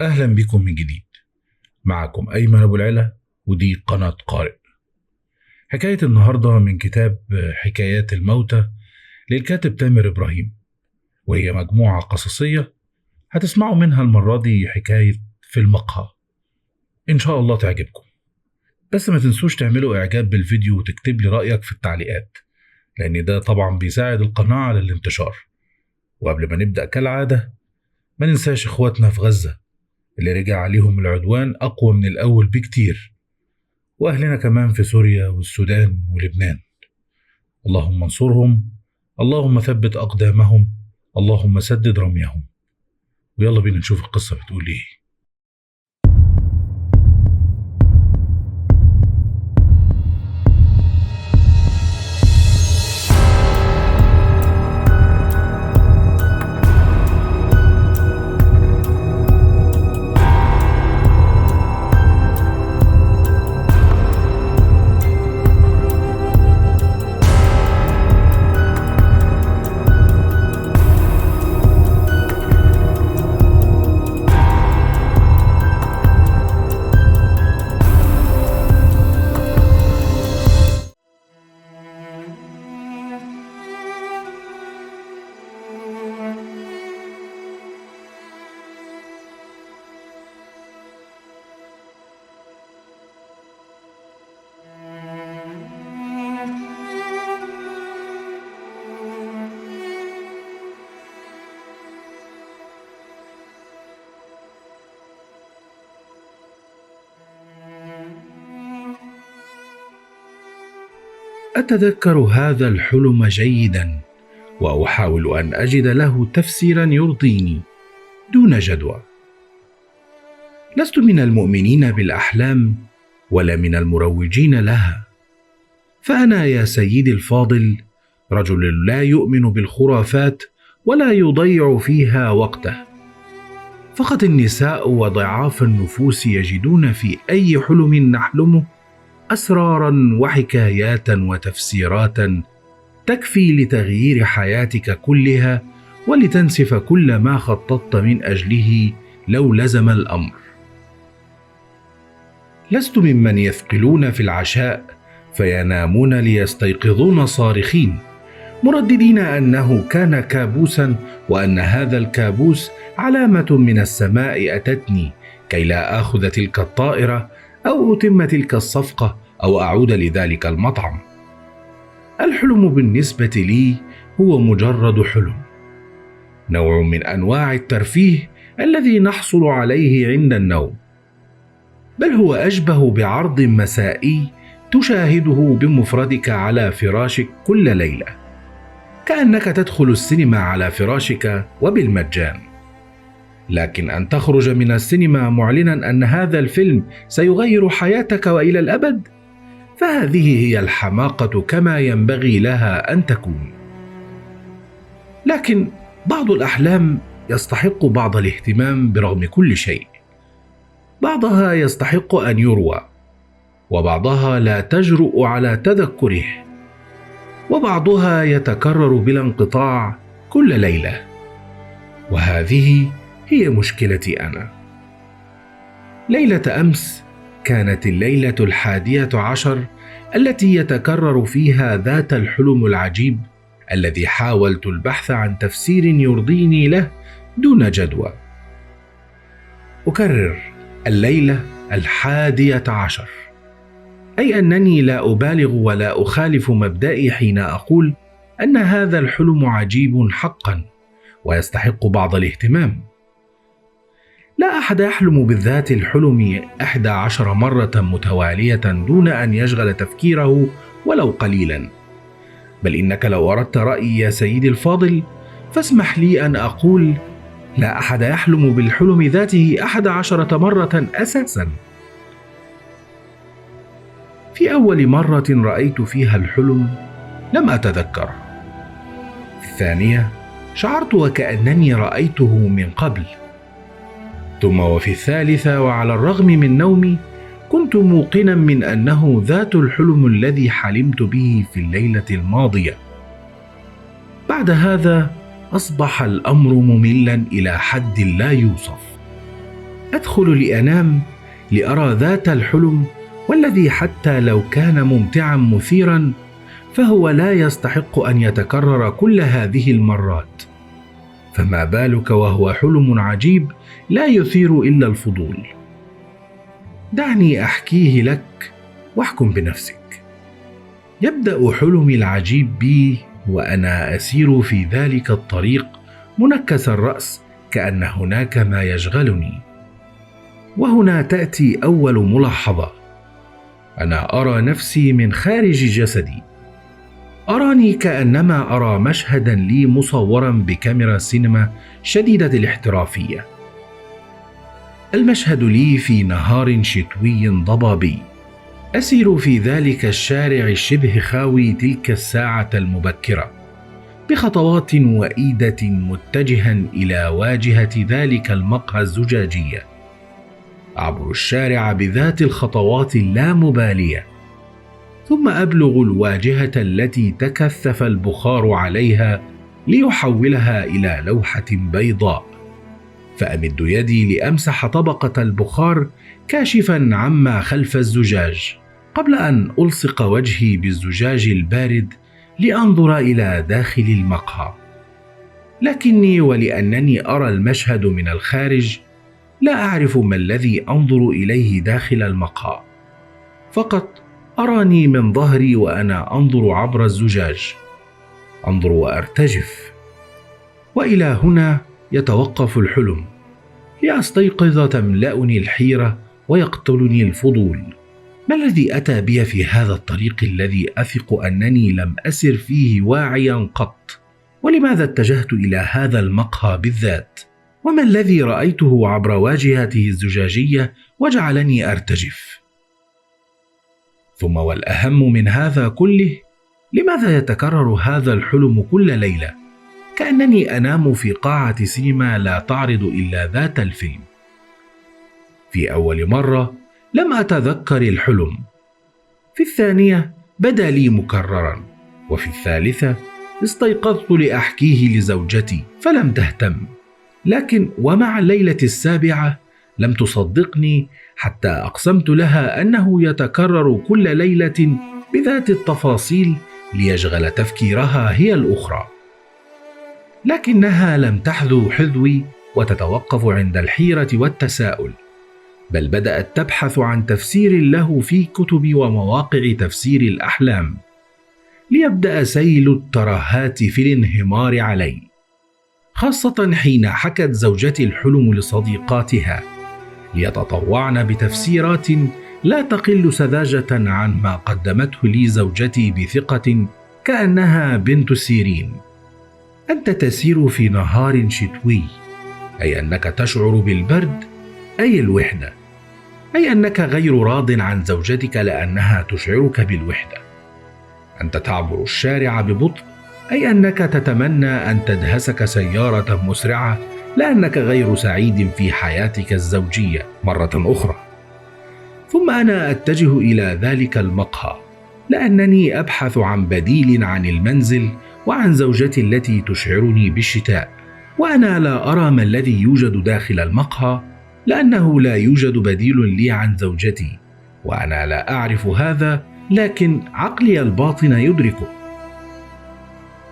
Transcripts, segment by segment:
أهلا بكم من جديد. معكم أيمن أبو العلا، ودي قناة قارئ. حكاية النهاردة من كتاب حكايات الموتى للكاتب تامر إبراهيم، وهي مجموعة قصصية هتسمعوا منها المرة دي حكاية في المقهى. إن شاء الله تعجبكم، بس ما تنسوش تعملوا إعجاب بالفيديو وتكتب لي رأيك في التعليقات، لأن ده طبعا بيساعد القناة على الانتشار. وقبل ما نبدأ كالعادة، ما ننساش إخواتنا في غزة اللي رجع عليهم العدوان أقوى من الأول بكتير، وأهلنا كمان في سوريا والسودان ولبنان. اللهم انصرهم، اللهم ثبت أقدامهم، اللهم سدد رميهم. ويلا بينا نشوف القصة بتقول إيه. أتذكر هذا الحلم جيدا، وأحاول أن أجد له تفسيرا يرضيني دون جدوى. لست من المؤمنين بالأحلام ولا من المروجين لها، فأنا يا سيدي الفاضل رجل لا يؤمن بالخرافات ولا يضيع فيها وقته. فقط النساء وضعاف النفوس يجدون في أي حلم نحلمه أسرارا وحكايات وتفسيرات تكفي لتغيير حياتك كلها ولتنسف كل ما خططت من أجله لو لزم الأمر. لست ممن يثقلون في العشاء فينامون ليستيقظون صارخين مرددين أنه كان كابوسا، وأن هذا الكابوس علامة من السماء أتتني كي لا آخذ تلك الطائرة أو أتم تلك الصفقة أو أعود لذلك المطعم. الحلم بالنسبة لي هو مجرد حلم، نوع من أنواع الترفيه الذي نحصل عليه عند النوم، بل هو أشبه بعرض مسائي تشاهده بمفردك على فراشك كل ليلة، كأنك تدخل السينما على فراشك وبالمجان. لكن أن تخرج من السينما معلنا أن هذا الفيلم سيغير حياتك وإلى الأبد، فهذه هي الحماقة كما ينبغي لها أن تكون. لكن بعض الأحلام يستحق بعض الاهتمام برغم كل شيء. بعضها يستحق أن يروى، وبعضها لا تجرؤ على تذكره، وبعضها يتكرر بلا انقطاع كل ليلة. وهذه هي مشكلتي أنا. ليلة أمس كانت الليلة 11 التي يتكرر فيها ذات الحلم العجيب الذي حاولت البحث عن تفسير يرضيني له دون جدوى. أكرر، الليلة 11، أي أنني لا أبالغ ولا أخالف مبدئي حين أقول أن هذا الحلم عجيب حقا ويستحق بعض الاهتمام. لا أحد يحلم بالذات الحلم 11 مرة متوالية دون أن يشغل تفكيره ولو قليلا. بل إنك لو أردت رأيي يا سيدي الفاضل فاسمح لي أن أقول لا أحد يحلم بالحلم ذاته 11 مرة أساسا. في أول مرة رأيت فيها الحلم لم أتذكره. في الثانية شعرت وكأنني رأيته من قبل. ثم وفي الثالثة، وعلى الرغم من نومي كنت موقنا من أنه ذات الحلم الذي حلمت به في الليلة الماضية. بعد هذا أصبح الأمر مملا إلى حد لا يوصف. أدخل لأنام لأرى ذات الحلم، والذي حتى لو كان ممتعا مثيرا فهو لا يستحق أن يتكرر كل هذه المرات. فما بالك وهو حلم عجيب لا يثير إلا الفضول؟ دعني أحكيه لك واحكم بنفسك. يبدأ حلمي العجيب بي وأنا أسير في ذلك الطريق منكس الرأس كأن هناك ما يشغلني. وهنا تأتي أول ملاحظة: أنا أرى نفسي من خارج جسدي. أراني كأنما أرى مشهدا لي مصورا بكاميرا سينما شديدة الاحترافية. المشهد لي في نهار شتوي ضبابي، أسير في ذلك الشارع الشبه خاوي تلك الساعة المبكرة بخطوات وئيدة متجها إلى واجهة ذلك المقهى الزجاجية. أعبر الشارع بذات الخطوات اللامبالية، ثم أبلغ الواجهة التي تكثف البخار عليها ليحولها إلى لوحة بيضاء، فأمد يدي لأمسح طبقة البخار كاشفا عما خلف الزجاج قبل أن ألصق وجهي بالزجاج البارد لأنظر إلى داخل المقهى. لكني ولأنني أرى المشهد من الخارج لا أعرف ما الذي أنظر إليه داخل المقهى، فقط أراني من ظهري وأنا أنظر عبر الزجاج، أنظر وأرتجف. وإلى هنا يتوقف الحلم لأستيقظ تملأني الحيرة ويقتلني الفضول. ما الذي أتى بي في هذا الطريق الذي أثق أنني لم أسر فيه واعيا قط؟ ولماذا اتجهت إلى هذا المقهى بالذات؟ وما الذي رأيته عبر واجهته الزجاجية وجعلني أرتجف؟ ثم والأهم من هذا كله، لماذا يتكرر هذا الحلم كل ليلة كأنني أنام في قاعة سينما لا تعرض إلا ذات الفيلم؟ في أول مرة لم أتذكر الحلم، في الثانية بدا لي مكررا، وفي الثالثة استيقظت لأحكيه لزوجتي فلم تهتم. لكن ومع الليلة السابعة لم تصدقني حتى أقسمت لها أنه يتكرر كل ليلة بذات التفاصيل ليشغل تفكيرها هي الأخرى. لكنها لم تحذو حذوي وتتوقف عند الحيرة والتساؤل، بل بدأت تبحث عن تفسير له في كتب ومواقع تفسير الأحلام، ليبدأ سيل الترهات في الانهمار علي، خاصة حين حكت زوجتي الحلم لصديقاتها ليتطوعن بتفسيرات لا تقل سذاجة عن ما قدمته لي زوجتي بثقة كأنها بنت سيرين. أنت تسير في نهار شتوي، أي أنك تشعر بالبرد، أي الوحدة، أي أنك غير راض عن زوجتك لأنها تشعرك بالوحدة. أنت تعبر الشارع ببطء، أي أنك تتمنى أن تدهسك سيارة مسرعة لأنك غير سعيد في حياتك الزوجية مرة أخرى. ثم أنا أتجه إلى ذلك المقهى لأنني أبحث عن بديل عن المنزل وعن زوجتي التي تشعرني بالشتاء، وأنا لا أرى ما الذي يوجد داخل المقهى لأنه لا يوجد بديل لي عن زوجتي، وأنا لا أعرف هذا، لكن عقلي الباطن يدركه.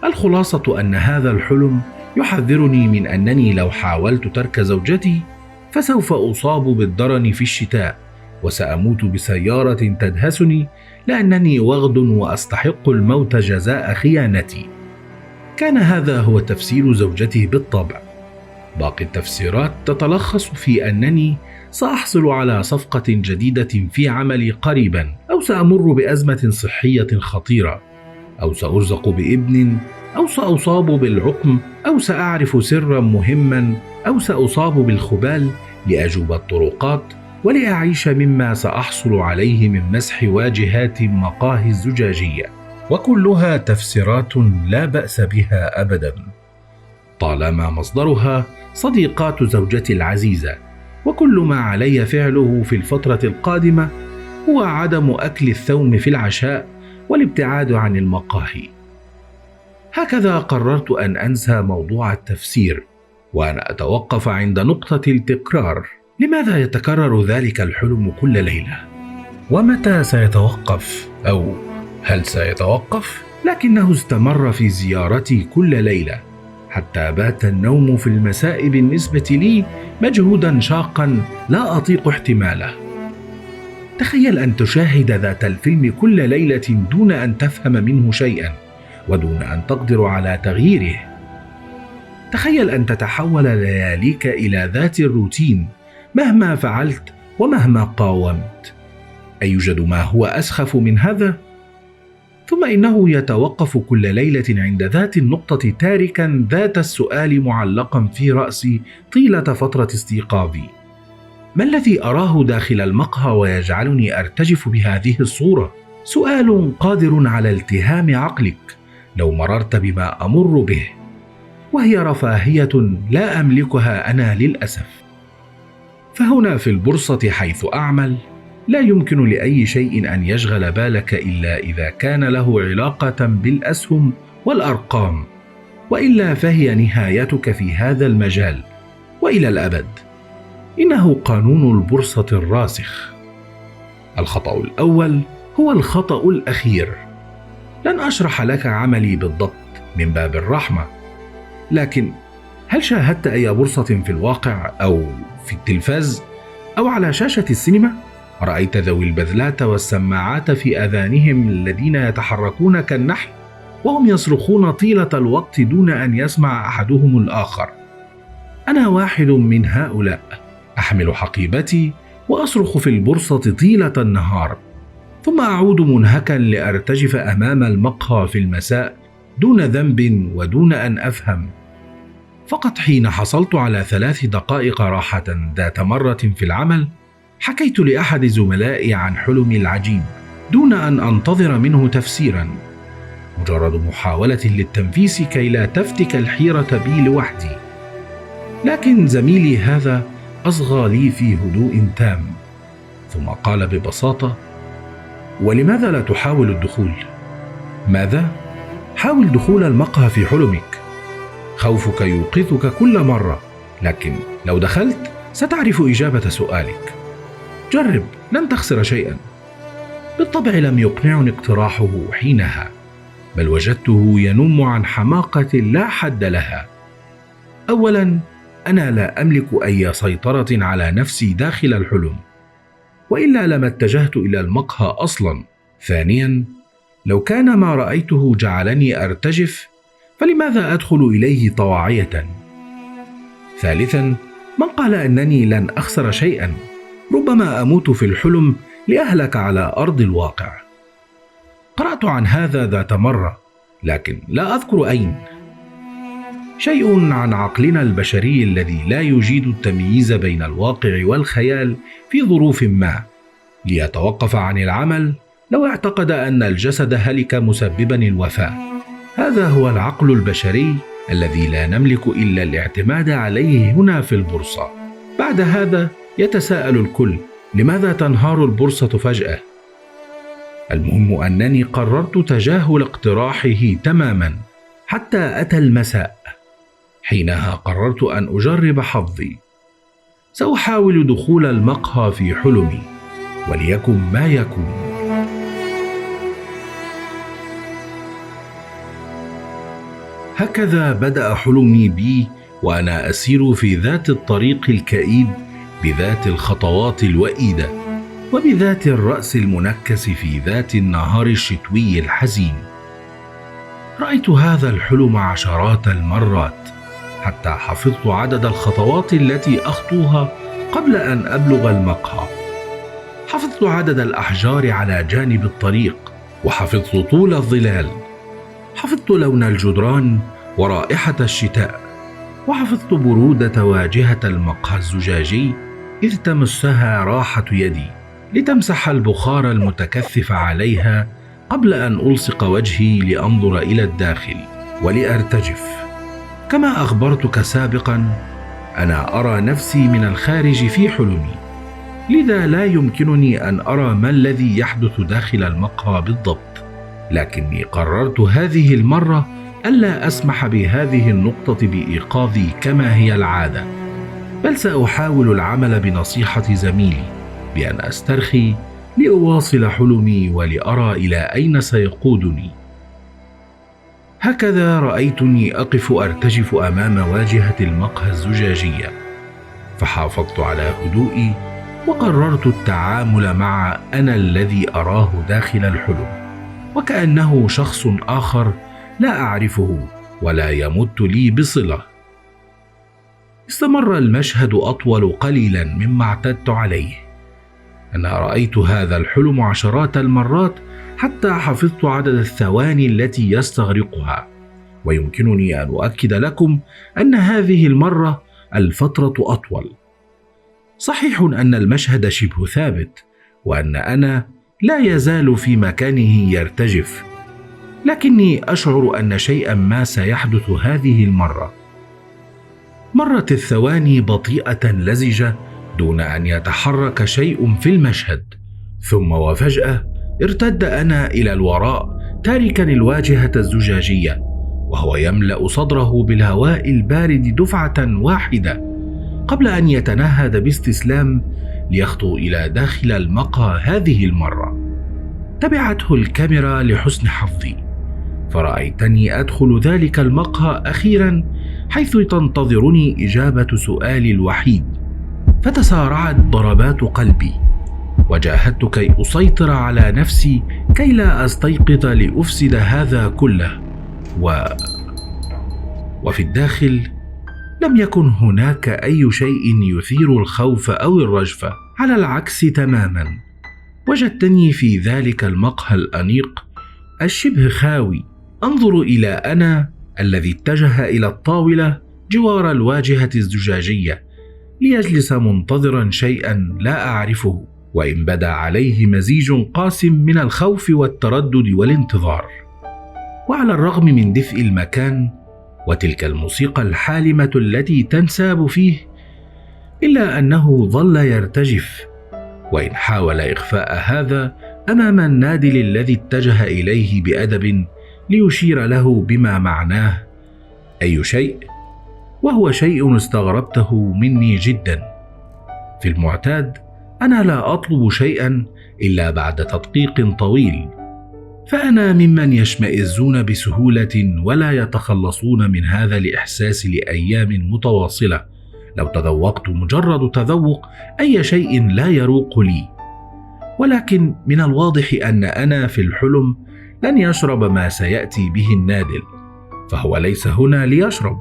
الخلاصة أن هذا الحلم يحذرني من أنني لو حاولت ترك زوجتي فسوف أصاب بالدرن في الشتاء، وسأموت بسيارة تدهسني لأنني وغد وأستحق الموت جزاء خيانتي. كان هذا هو تفسير زوجته بالطبع. باقي التفسيرات تتلخص في أنني سأحصل على صفقة جديدة في عملي قريبا، أو سأمر بأزمة صحية خطيرة، أو سأرزق بابن، أو سأصاب بالعقم، أو سأعرف سرا مهما، أو سأصاب بالخبال لأجوب الطرقات ولأعيش مما سأحصل عليه من مسح واجهات مقاهي الزجاجية، وكلها تفسيرات لا بأس بها أبدا طالما مصدرها صديقات زوجتي العزيزة. وكل ما علي فعله في الفترة القادمة هو عدم أكل الثوم في العشاء والابتعاد عن المقاهي. هكذا قررت أن أنسى موضوع التفسير، وأن أتوقف عند نقطة التكرار لماذا يتكرر ذلك الحلم كل ليلة؟ ومتى سيتوقف؟ أو هل سيتوقف؟ لكنه استمر في زيارتي كل ليلة، حتى بات النوم في المساء بالنسبة لي مجهودا شاقا لا أطيق احتماله. تخيل أن تشاهد ذات الفيلم كل ليلة دون أن تفهم منه شيئا ودون أن تقدر على تغييره. تخيل أن تتحول لياليك إلى ذات الروتين مهما فعلت ومهما قاومت. أيوجد ما هو أسخف من هذا؟ ثم إنه يتوقف كل ليلة عند ذات النقطة، تاركا ذات السؤال معلقا في رأسي طيلة فترة استيقاظي: ما الذي أراه داخل المقهى ويجعلني أرتجف بهذه الصورة؟ سؤال قادر على التهام عقلك لو مررت بما أمر به، وهي رفاهية لا أملكها أنا للأسف. فهنا في البورصة حيث أعمل لا يمكن لأي شيء أن يشغل بالك إلا إذا كان له علاقة بالأسهم والأرقام، وإلا فهي نهايتك في هذا المجال وإلى الأبد. إنه قانون البورصة الراسخ. الخطأ الأول هو الخطأ الأخير. لن أشرح لك عملي بالضبط من باب الرحمة، لكن هل شاهدت أي بورصة في الواقع أو في التلفاز أو على شاشة السينما؟ رأيت ذوي البذلات والسماعات في آذانهم الذين يتحركون كالنحل وهم يصرخون طيلة الوقت دون أن يسمع أحدهم الآخر. أنا واحد من هؤلاء، أحمل حقيبتي وأصرخ في البورصة طيلة النهار، ثم أعود منهكا لأرتجف أمام المقهى في المساء دون ذنب ودون أن أفهم. فقط حين حصلت على 3 دقائق راحة ذات مرة في العمل، حكيت لأحد زملائي عن حلمي العجيب دون أن أنتظر منه تفسيرا، مجرد محاولة للتنفيس كي لا تفتك الحيرة بي لوحدي. لكن زميلي هذا أصغى لي في هدوء تام، ثم قال ببساطة: ولماذا لا تحاول الدخول؟ ماذا؟ حاول دخول المقهى في حلمك. خوفك يوقظك كل مرة، لكن لو دخلت ستعرف إجابة سؤالك. جرب، لن تخسر شيئا. بالطبع لم يقنعني اقتراحه حينها، بل وجدته ينم عن حماقة لا حد لها. أولا، أنا لا أملك أي سيطرة على نفسي داخل الحلم، وإلا لما اتجهت إلى المقهى أصلا. ثانيا، لو كان ما رأيته جعلني أرتجف فلماذا أدخل إليه طواعية؟ ثالثا، من قال أنني لن أخسر شيئا؟ ربما أموت في الحلم لأهلك على أرض الواقع. قرأت عن هذا ذات مرة، لكن لا أذكر أين. شيء عن عقلنا البشري الذي لا يجيد التمييز بين الواقع والخيال في ظروف ما، ليتوقف عن العمل لو اعتقد أن الجسد هلك مسببا الوفاة. هذا هو العقل البشري الذي لا نملك إلا الاعتماد عليه هنا في البورصة. بعد هذا يتساءل الكل: لماذا تنهار البورصة فجأة؟ المهم أنني قررت تجاهل اقتراحه تماما حتى أتى المساء. حينها قررت أن أجرب حظي. سأحاول دخول المقهى في حلمي، وليكن ما يكون. هكذا بدأ حلمي بي، وأنا أسير في ذات الطريق الكئيب، بذات الخطوات الوئيدة، وبذات الرأس المنكس في ذات النهار الشتوي الحزين. رأيت هذا الحلم عشرات المرات، حتى حفظت عدد الخطوات التي أخطوها قبل أن أبلغ المقهى. حفظت عدد الأحجار على جانب الطريق، وحفظت طول الظلال. حفظت لون الجدران ورائحة الشتاء، وحفظت برودة واجهة المقهى الزجاجي إذ تمسها راحة يدي لتمسح البخار المتكثف عليها قبل أن ألصق وجهي لأنظر إلى الداخل ولأرتجف. كما أخبرتك سابقا، أنا أرى نفسي من الخارج في حلمي، لذا لا يمكنني أن أرى ما الذي يحدث داخل المقهى بالضبط. لكني قررت هذه المرة ألا أسمح بهذه النقطة بإيقاظي كما هي العادة، بل سأحاول العمل بنصيحة زميلي بأن أسترخي لأواصل حلمي ولأرى إلى أين سيقودني. هكذا رأيتني أقف أرتجف أمام واجهة المقهى الزجاجية، فحافظت على هدوئي وقررت التعامل مع أنا الذي أراه داخل الحلم، وكأنه شخص آخر لا أعرفه ولا يمت لي بصلة. استمر المشهد أطول قليلا مما اعتدت عليه. أنا رأيت هذا الحلم عشرات المرات حتى حفظت عدد الثواني التي يستغرقها، ويمكنني أن أؤكد لكم أن هذه المرة الفترة أطول. صحيح أن المشهد شبه ثابت وأن أنا لا يزال في مكانه يرتجف، لكني أشعر أن شيئا ما سيحدث هذه المرة. مرت الثواني بطيئة لزجة دون أن يتحرك شيء في المشهد، ثم وفجأة ارتد أنا إلى الوراء تاركا الواجهة الزجاجية وهو يملأ صدره بالهواء البارد دفعة واحدة قبل أن يتنهد باستسلام ليخطو إلى داخل المقهى هذه المرة. تبعته الكاميرا لحسن حظي، فرأيتني أدخل ذلك المقهى أخيرا حيث تنتظرني إجابة سؤالي الوحيد. فتسارعت ضربات قلبي، وجاهدت كي أسيطر على نفسي كي لا أستيقظ لأفسد هذا كله. وفي الداخل لم يكن هناك أي شيء يثير الخوف أو الرجفة، على العكس تماما. وجدتني في ذلك المقهى الأنيق الشبه خاوي أنظر إلى أنا الذي اتجه إلى الطاولة جوار الواجهة الزجاجية ليجلس منتظرا شيئا لا أعرفه، وإن بدا عليه مزيج قاسم من الخوف والتردد والانتظار. وعلى الرغم من دفء المكان وتلك الموسيقى الحالمة التي تنساب فيه، إلا أنه ظل يرتجف، وإن حاول إخفاء هذا أمام النادل الذي اتجه إليه بأدب ليشير له بما معناه أي شيء، وهو شيء استغربته مني جدا. في المعتاد أنا لا أطلب شيئا إلا بعد تدقيق طويل، فأنا ممن يشمئزون بسهولة ولا يتخلصون من هذا الإحساس لأيام متواصلة. لو تذوقت مجرد تذوق أي شيء لا يروق لي، ولكن من الواضح أن أنا في الحلم لن يشرب ما سيأتي به النادل، فهو ليس هنا ليشرب،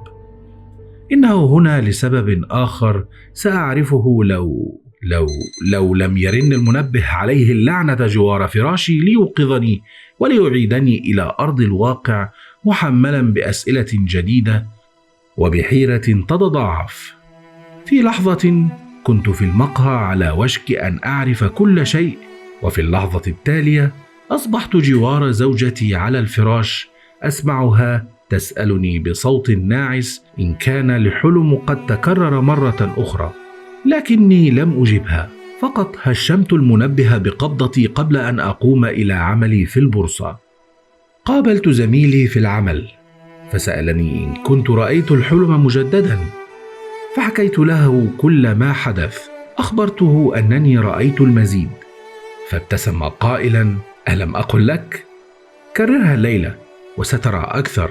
إنه هنا لسبب آخر سأعرفه لو لم يرن المنبه عليه اللعنة جوار فراشي ليوقظني وليعيدني إلى أرض الواقع محملا بأسئلة جديدة وبحيرة تتضاعف. في لحظة كنت في المقهى على وشك أن أعرف كل شيء، وفي اللحظة التالية أصبحت جوار زوجتي على الفراش أسمعها تسألني بصوت ناعس إن كان الحلم قد تكرر مرة أخرى، لكني لم أجبها، فقط هشمت المنبه بقبضتي قبل أن أقوم إلى عملي في البورصة. قابلت زميلي في العمل فسألني إن كنت رأيت الحلم مجددا، فحكيت له كل ما حدث. أخبرته أنني رأيت المزيد، فابتسم قائلا: ألم أقل لك؟ كررها الليلة وسترى أكثر.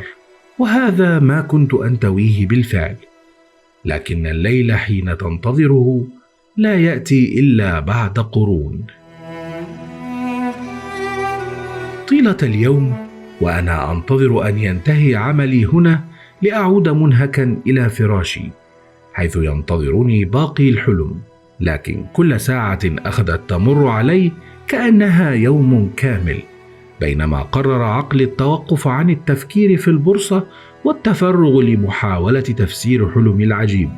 وهذا ما كنت أنتويه بالفعل، لكن الليل حين تنتظره لا يأتي إلا بعد قرون. طيلة اليوم وأنا أنتظر أن ينتهي عملي هنا لأعود منهكا إلى فراشي حيث ينتظرني باقي الحلم، لكن كل ساعة أخذت تمر علي كأنها يوم كامل، بينما قرر عقلي التوقف عن التفكير في البورصة والتفرغ لمحاولة تفسير حلمي العجيب.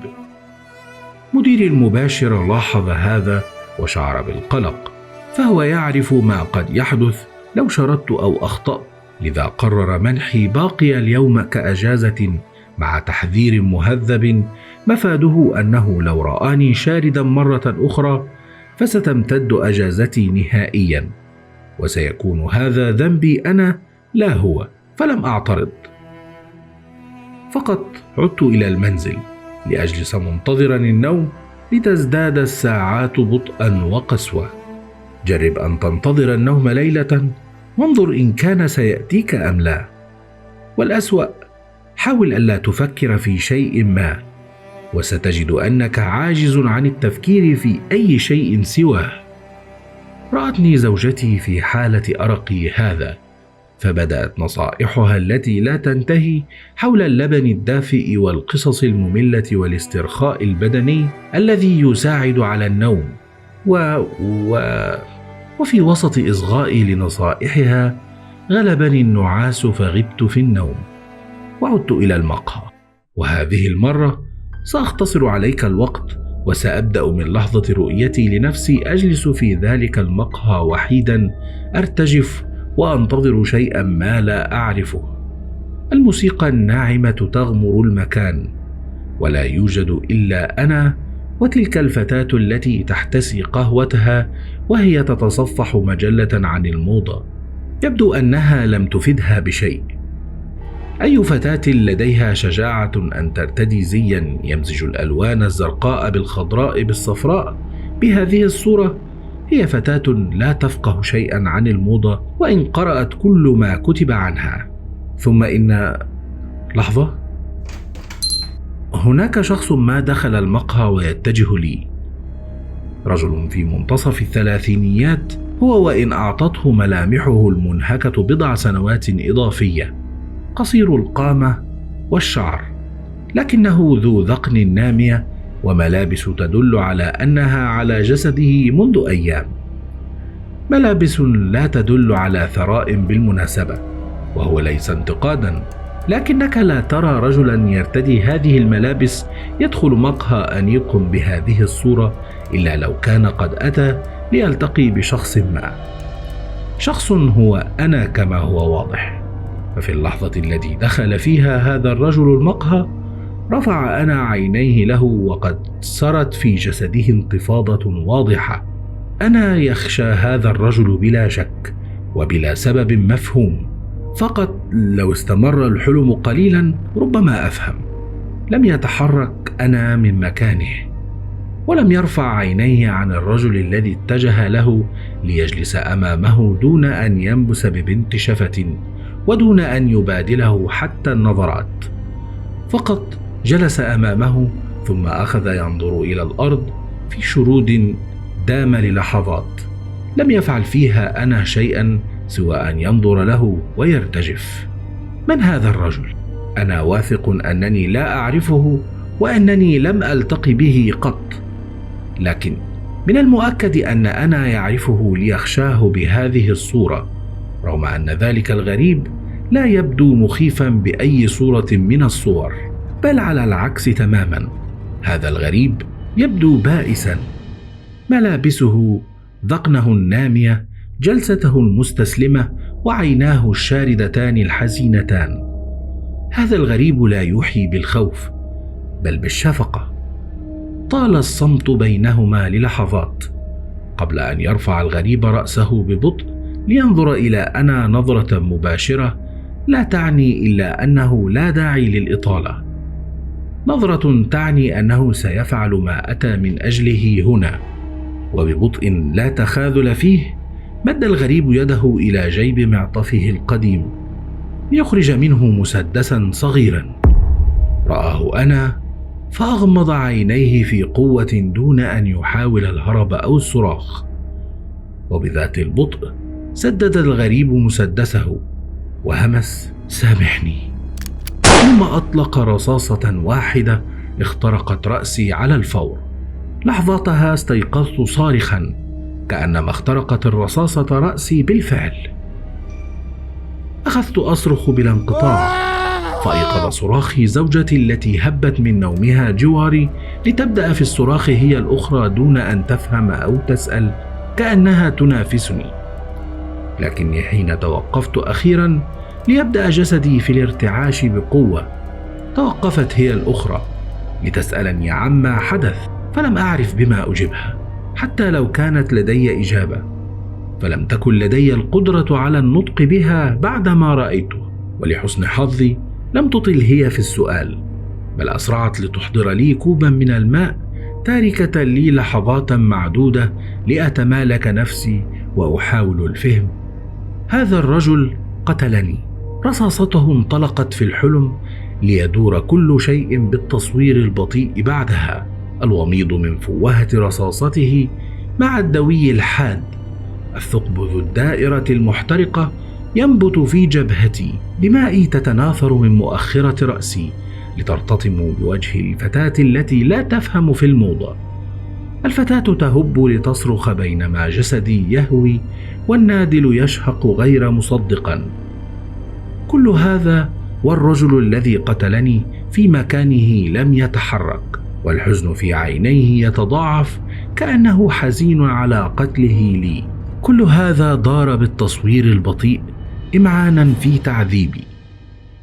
مديري المباشر لاحظ هذا وشعر بالقلق، فهو يعرف ما قد يحدث لو شردت أو أخطأت، لذا قرر منحي باقي اليوم كأجازة مع تحذير مهذب مفاده أنه لو رآني شاردا مرة أخرى فستمتد أجازتي نهائيا، وسيكون هذا ذنبي أنا لا هو. فلم أعترض، فقط عدت إلى المنزل لأجلس منتظرا النوم لتزداد الساعات بطئا وقسوة. جرب أن تنتظر النوم ليلة وانظر إن كان سيأتيك أم لا. والأسوأ، حاول ألا تفكر في شيء ما، وستجد أنك عاجز عن التفكير في أي شيء سواه. رأتني زوجتي في حالة أرقي هذا، فبدأت نصائحها التي لا تنتهي حول اللبن الدافئ والقصص المملة والاسترخاء البدني الذي يساعد على النوم. وفي وسط إصغائي لنصائحها غلبني النعاس فغبت في النوم، وعدت إلى المقهى. وهذه المرة سأختصر عليك الوقت، وسأبدأ من لحظة رؤيتي لنفسي أجلس في ذلك المقهى وحيدا، أرتجف وأنتظر شيئا ما لا أعرفه. الموسيقى الناعمة تغمر المكان، ولا يوجد إلا أنا وتلك الفتاة التي تحتسي قهوتها وهي تتصفح مجلة عن الموضة. يبدو أنها لم تفدها بشيء. أي فتاة لديها شجاعة أن ترتدي زيا يمزج الألوان الزرقاء بالخضراء بالصفراء بهذه الصورة هي فتاة لا تفقه شيئا عن الموضة، وإن قرأت كل ما كتب عنها. ثم إن لحظة، هناك شخص ما دخل المقهى ويتجه لي، رجل في منتصف الثلاثينيات هو، وإن أعطته ملامحه المنهكة بضع سنوات إضافية. قصير القامة والشعر، لكنه ذو ذقن نامية وملابس تدل على أنها على جسده منذ أيام، ملابس لا تدل على ثراء بالمناسبة، وهو ليس انتقادا، لكنك لا ترى رجلا يرتدي هذه الملابس يدخل مقهى أنيق بهذه الصورة إلا لو كان قد أتى ليلتقي بشخص ما. شخص هو أنا كما هو واضح. ففي اللحظة التي دخل فيها هذا الرجل المقهى رفع أنا عينيه له، وقد سرت في جسده انتفاضة واضحة. أنا يخشى هذا الرجل بلا شك وبلا سبب مفهوم، فقط لو استمر الحلم قليلا ربما أفهم. لم يتحرك أنا من مكانه، ولم يرفع عينيه عن الرجل الذي اتجه له ليجلس أمامه دون أن ينبس ببنت شفة ودون أن يبادله حتى النظرات. فقط جلس أمامه، ثم أخذ ينظر إلى الأرض في شرود دام للحظات لم يفعل فيها أنا شيئا سوى أن ينظر له ويرتجف. من هذا الرجل؟ أنا واثق أنني لا أعرفه وأنني لم ألتقي به قط، لكن من المؤكد أن أنا يعرفه ليخشاه بهذه الصورة، رغم أن ذلك الغريب لا يبدو مخيفا بأي صورة من الصور، بل على العكس تماما. هذا الغريب يبدو بائسا، ملابسه، ذقنه النامية، جلسته المستسلمة، وعيناه الشاردتان الحزينتان. هذا الغريب لا يوحي بالخوف بل بالشفقة. طال الصمت بينهما للحظات قبل أن يرفع الغريب رأسه ببطء لينظر إلى أنا نظرة مباشرة لا تعني إلا أنه لا داعي للإطالة، نظرة تعني أنه سيفعل ما أتى من أجله هنا. وببطء لا تخاذل فيه مد الغريب يده إلى جيب معطفه القديم ليخرج منه مسدسا صغيرا. رآه أنا فأغمض عينيه في قوة دون أن يحاول الهرب أو الصراخ، وبذات البطء سدد الغريب مسدسه وهمس: سامحني. ثم أطلق رصاصة واحدة اخترقت رأسي على الفور. لحظتها استيقظت صارخا كأنما اخترقت الرصاصة رأسي بالفعل. أخذت أصرخ بلا انقطاع، فأيقظ صراخي زوجتي التي هبت من نومها جواري لتبدأ في الصراخ هي الأخرى دون أن تفهم أو تسأل، كأنها تنافسني. لكني حين توقفت أخيرا ليبدأ جسدي في الارتعاش بقوة، توقفت هي الأخرى لتسألني عما حدث، فلم أعرف بما أجبها حتى لو كانت لدي إجابة، فلم تكن لدي القدرة على النطق بها بعدما رأيته. ولحسن حظي لم تطل هي في السؤال، بل أسرعت لتحضر لي كوبا من الماء، تاركة لي لحظات معدودة لأتمالك نفسي وأحاول الفهم. هذا الرجل قتلني. رصاصته انطلقت في الحلم ليدور كل شيء بالتصوير البطيء بعدها، الوميض من فوهة رصاصته مع الدوي الحاد، الثقب ذو الدائرة المحترقة ينبت في جبهتي، دمائي تتناثر من مؤخرة رأسي لترتطم بوجه الفتاة التي لا تفهم في الموضة. الفتاة تهب لتصرخ بينما جسدي يهوي والنادل يشهق غير مصدقا. كل هذا والرجل الذي قتلني في مكانه لم يتحرك، والحزن في عينيه يتضاعف كأنه حزين على قتله لي. كل هذا دار بالتصوير البطيء إمعانا في تعذيبي.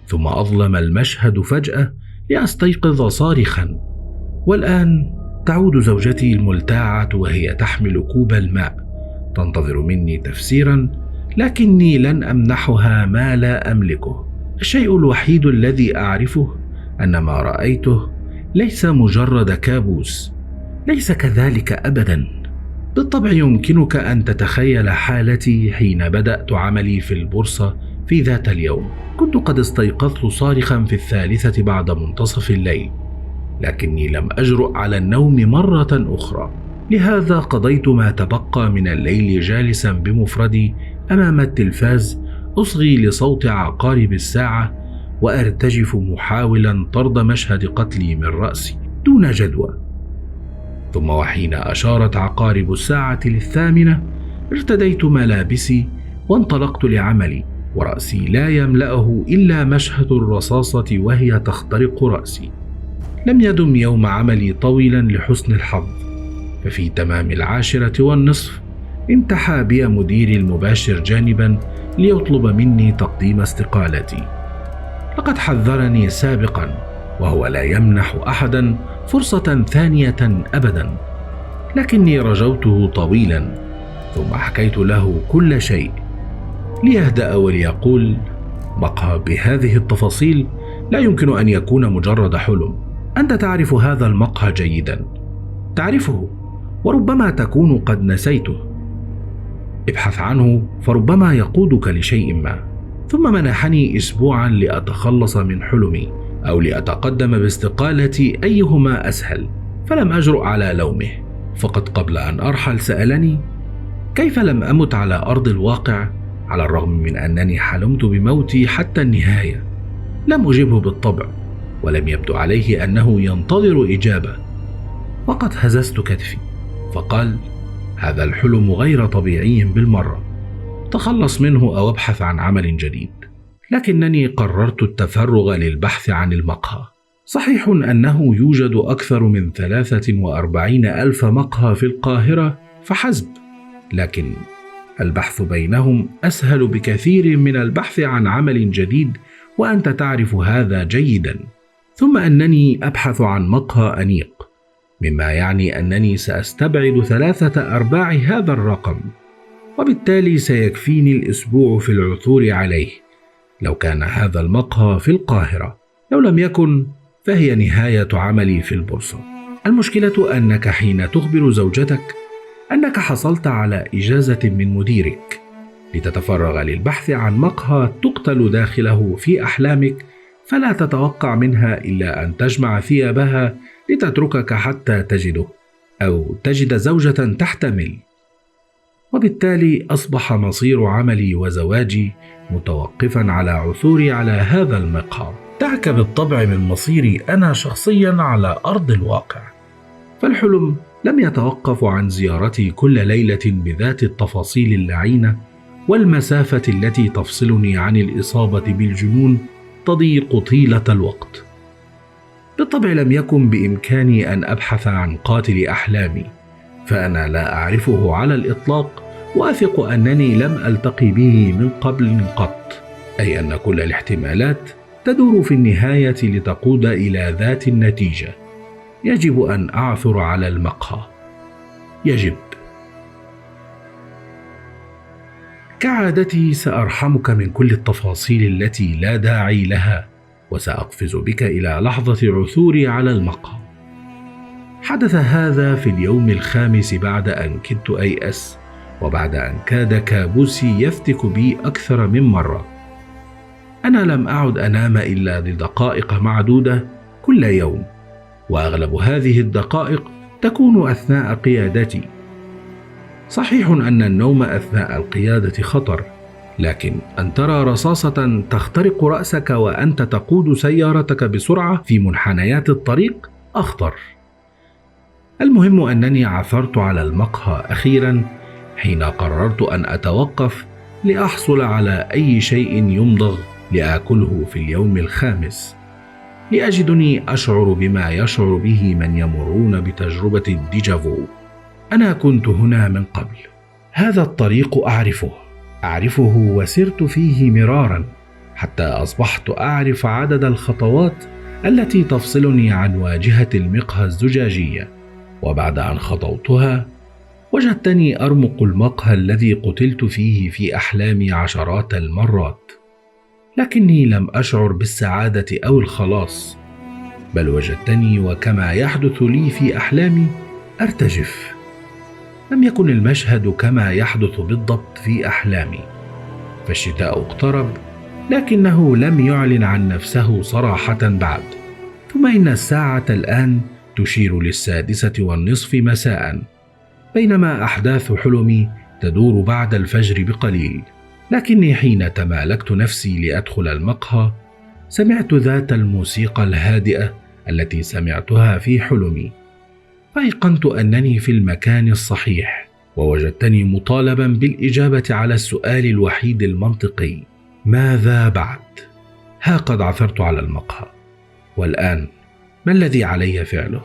ثم أظلم المشهد فجأة لأستيقظ صارخا. والآن تعود زوجتي الملتاعة وهي تحمل كوب الماء، تنتظر مني تفسيرا، لكني لن أمنحها ما لا أملكه. الشيء الوحيد الذي أعرفه أن ما رأيته ليس مجرد كابوس. ليس كذلك أبدا. بالطبع يمكنك أن تتخيل حالتي حين بدأت عملي في البورصة في ذات اليوم. كنت قد استيقظت صارخا في 3 بعد منتصف الليل، لكني لم أجرؤ على النوم مرة أخرى. لهذا قضيت ما تبقى من الليل جالسا بمفردي أمام التلفاز، أصغي لصوت عقارب الساعة وأرتجف محاولا طرد مشهد قتلي من رأسي دون جدوى. ثم وحين أشارت عقارب الساعة 8 ارتديت ملابسي وانطلقت لعملي، ورأسي لا يملأه إلا مشهد الرصاصة وهي تخترق رأسي. لم يدم يوم عملي طويلا لحسن الحظ، ففي تمام 10:15 انتحى بي مديري المباشر جانبا ليطلب مني تقديم استقالتي. لقد حذرني سابقا، وهو لا يمنح أحدا فرصة ثانية أبدا، لكني رجوته طويلا ثم حكيت له كل شيء ليهدأ وليقول: مقهى بهذه التفاصيل لا يمكن أن يكون مجرد حلم. أنت تعرف هذا المقهى جيدا، تعرفه وربما تكون قد نسيته. ابحث عنه فربما يقودك لشيء ما. ثم منحني أسبوعا لأتخلص من حلمي أو لأتقدم باستقالتي، أيهما أسهل، فلم أجرؤ على لومه. فقط قبل أن أرحل سألني كيف لم أمت على أرض الواقع على الرغم من أنني حلمت بموتي حتى النهاية. لم أجبه بالطبع، ولم يبدو عليه أنه ينتظر إجابة. وقد هززت كتفي فقال: هذا الحلم غير طبيعي بالمرة، تخلص منه أو ابحث عن عمل جديد. لكنني قررت التفرغ للبحث عن المقهى. صحيح أنه يوجد أكثر من 43,000 مقهى في القاهرة فحسب، لكن البحث بينهم أسهل بكثير من البحث عن عمل جديد، وأنت تعرف هذا جيدا. ثم أنني أبحث عن مقهى أنيق، مما يعني أنني سأستبعد 3/4 هذا الرقم، وبالتالي سيكفيني الأسبوع في العثور عليه لو كان هذا المقهى في القاهرة. لو لم يكن فهي نهاية عملي في البورصة. المشكلة أنك حين تخبر زوجتك أنك حصلت على إجازة من مديرك لتتفرغ للبحث عن مقهى تقتل داخله في أحلامك، فلا تتوقع منها إلا أن تجمع ثيابها لتتركك حتى تجده أو تجد زوجة تحتمل. وبالتالي أصبح مصير عملي وزواجي متوقفا على عثوري على هذا المقهى. دعك بالطبع من مصيري أنا شخصيا على أرض الواقع، فالحلم لم يتوقف عن زيارتي كل ليلة بذات التفاصيل اللعينة، والمسافة التي تفصلني عن الإصابة بالجنون تضيق طيلة الوقت. بالطبع لم يكن بإمكاني أن أبحث عن قاتل أحلامي، فأنا لا أعرفه على الإطلاق، وأثق أنني لم ألتقي به من قبل قط، أي أن كل الاحتمالات تدور في النهاية لتقود إلى ذات النتيجة. يجب أن أعثر على المقهى، يجب. كعادتي سأرحمك من كل التفاصيل التي لا داعي لها، وسأقفز بك إلى لحظة عثوري على المقهى. حدث هذا في اليوم الخامس بعد أن كدت أيأس، وبعد أن كاد كابوسي يفتك بي أكثر من مرة. أنا لم أعد أنام إلا لدقائق معدودة كل يوم، وأغلب هذه الدقائق تكون أثناء قيادتي. صحيح أن النوم أثناء القيادة خطر، لكن أن ترى رصاصة تخترق رأسك وأنت تقود سيارتك بسرعة في منحنيات الطريق أخطر. المهم أنني عثرت على المقهى أخيرا حين قررت أن أتوقف لأحصل على أي شيء يمضغ لآكله في اليوم الخامس، لأجدني أشعر بما يشعر به من يمرون بتجربة الديجافو. أنا كنت هنا من قبل، هذا الطريق أعرفه وسرت فيه مرارا حتى أصبحت أعرف عدد الخطوات التي تفصلني عن واجهة المقهى الزجاجية. وبعد أن خطوتها وجدتني أرمق المقهى الذي قتلت فيه في أحلامي عشرات المرات، لكني لم أشعر بالسعادة أو الخلاص، بل وجدتني وكما يحدث لي في أحلامي أرتجف. لم يكن المشهد كما يحدث بالضبط في أحلامي، فالشتاء اقترب لكنه لم يعلن عن نفسه صراحة بعد. ثم إن الساعة الآن تشير 6:30 مساء، بينما أحداث حلمي تدور بعد الفجر بقليل. لكني حين تمالكت نفسي لأدخل المقهى سمعت ذات الموسيقى الهادئة التي سمعتها في حلمي، فأيقنت أنني في المكان الصحيح، ووجدتني مطالبا بالإجابة على السؤال الوحيد المنطقي: ماذا بعد؟ ها قد عثرت على المقهى، والآن ما الذي علي فعله؟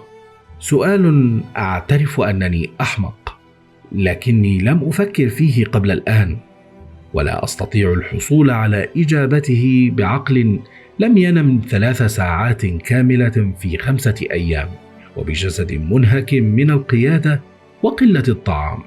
سؤال أعترف أنني أحمق، لكني لم أفكر فيه قبل الآن، ولا أستطيع الحصول على إجابته بعقل لم ينم 3 ساعات كاملة في 5 أيام، وبجسد منهك من القيادة وقلة الطعام.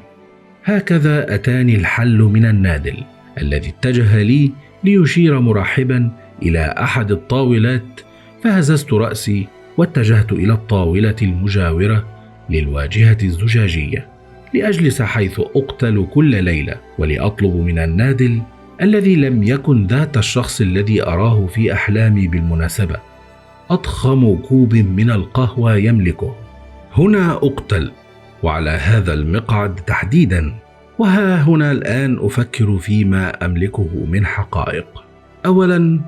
هكذا أتاني الحل من النادل الذي اتجه لي ليشير مرحبا إلى أحد الطاولات، فهززت رأسي واتجهت إلى الطاولة المجاورة للواجهة الزجاجية لأجلس حيث أقتل كل ليلة، ولأطلب من النادل الذي لم يكن ذات الشخص الذي أراه في أحلامي بالمناسبة أضخم كوب من القهوة يملكه. هنا أقتل، وعلى هذا المقعد تحديدا، وها هنا الآن أفكر فيما أملكه من حقائق. أولا،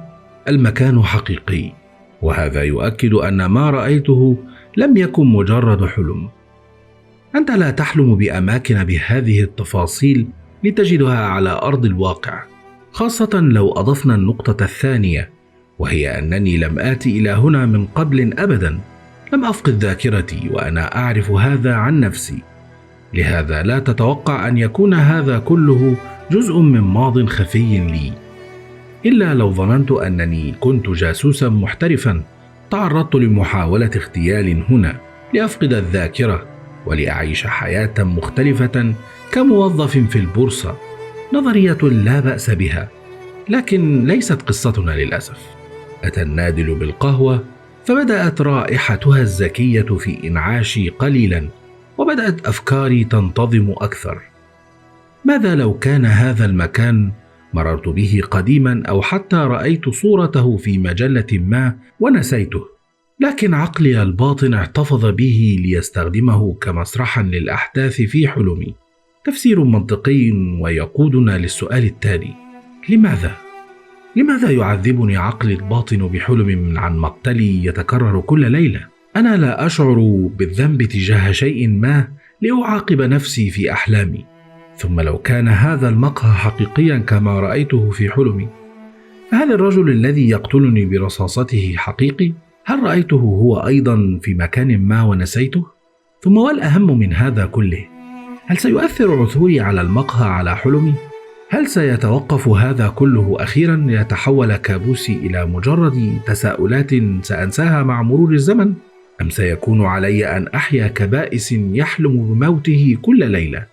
المكان حقيقي، وهذا يؤكد أن ما رأيته لم يكن مجرد حلم. أنت لا تحلم بأماكن بهذه التفاصيل لتجدها على أرض الواقع، خاصة لو أضفنا النقطة الثانية، وهي أنني لم آتي إلى هنا من قبل أبدا. لم أفقد ذاكرتي وأنا أعرف هذا عن نفسي، لهذا لا تتوقع أن يكون هذا كله جزء من ماضٍ خفي لي، إلا لو ظننت أنني كنت جاسوسا محترفا تعرضت لمحاولة اغتيال هنا لأفقد الذاكرة ولأعيش حياة مختلفة كموظف في البورصة. نظرية لا بأس بها، لكن ليست قصتنا للأسف. أتى النادل بالقهوة، فبدأت رائحتها الزكية في إنعاشي قليلا، وبدأت أفكاري تنتظم أكثر. ماذا لو كان هذا المكان مررت به قديما، أو حتى رأيت صورته في مجلة ما ونسيته، لكن عقلي الباطن احتفظ به ليستخدمه كمسرحا للأحداث في حلمي. تفسير منطقي ويقودنا للسؤال التالي: لماذا يعذبني عقلي الباطن بحلم عن مقتلي يتكرر كل ليلة؟ أنا لا أشعر بالذنب تجاه شيء ما لأعاقب نفسي في أحلامي. ثم لو كان هذا المقهى حقيقيا كما رأيته في حلمي، فهل الرجل الذي يقتلني برصاصته حقيقي؟ هل رأيته هو أيضا في مكان ما ونسيته؟ ثم والأهم من هذا كله، هل سيؤثر عثوري على المقهى على حلمي؟ هل سيتوقف هذا كله أخيرا ليتحول كابوسي إلى مجرد تساؤلات سأنساها مع مرور الزمن؟ أم سيكون علي أن أحيا كبائس يحلم بموته كل ليلة؟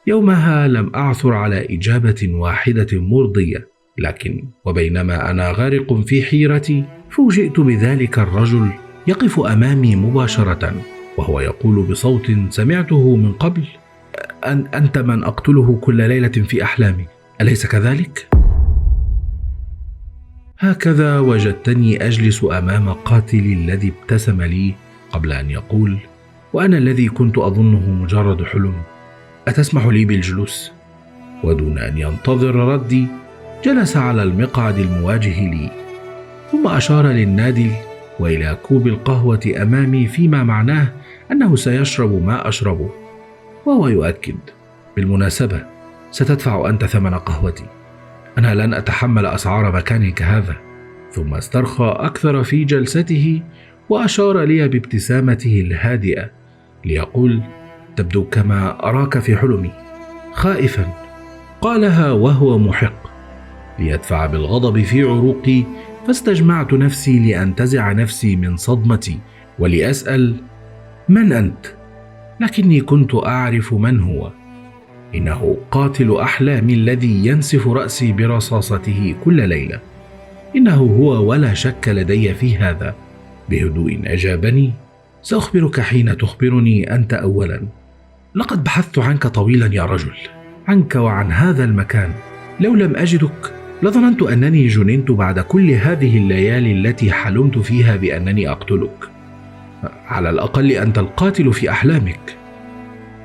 يومها لم أعثر على إجابة واحدة مرضية، لكن وبينما أنا غارق في حيرتي، فوجئت بذلك الرجل يقف أمامي مباشرة وهو يقول بصوت سمعته من قبل: أنت من أقتله كل ليلة في أحلامي، أليس كذلك؟ هكذا وجدتني أجلس أمام قاتلي الذي ابتسم لي قبل أن يقول: وأنا الذي كنت أظنه مجرد حلم، أتسمح لي بالجلوس؟ ودون أن ينتظر ردي جلس على المقعد المواجه لي، ثم أشار للنادل وإلى كوب القهوة أمامي فيما معناه أنه سيشرب ما أشربه، وهو يؤكد: بالمناسبة ستدفع أنت ثمن قهوتي، أنا لن أتحمل أسعار مكان كهذا. ثم استرخى أكثر في جلسته وأشار لي بابتسامته الهادئة ليقول: تبدو كما أراك في حلمي خائفا. قالها وهو محق ليدفع بالغضب في عروقي، فاستجمعت نفسي لأنتزع نفسي من صدمتي ولأسأل: من أنت؟ لكني كنت أعرف من هو. إنه قاتل أحلامي الذي ينسف رأسي برصاصته كل ليلة. إنه هو ولا شك لدي في هذا. بهدوء أجابني: سأخبرك حين تخبرني أنت أولا. لقد بحثت عنك طويلا يا رجل، عنك وعن هذا المكان. لو لم أجدك لظننت أنني جننت بعد كل هذه الليالي التي حلمت فيها بأنني أقتلك. على الأقل أنت القاتل في أحلامك.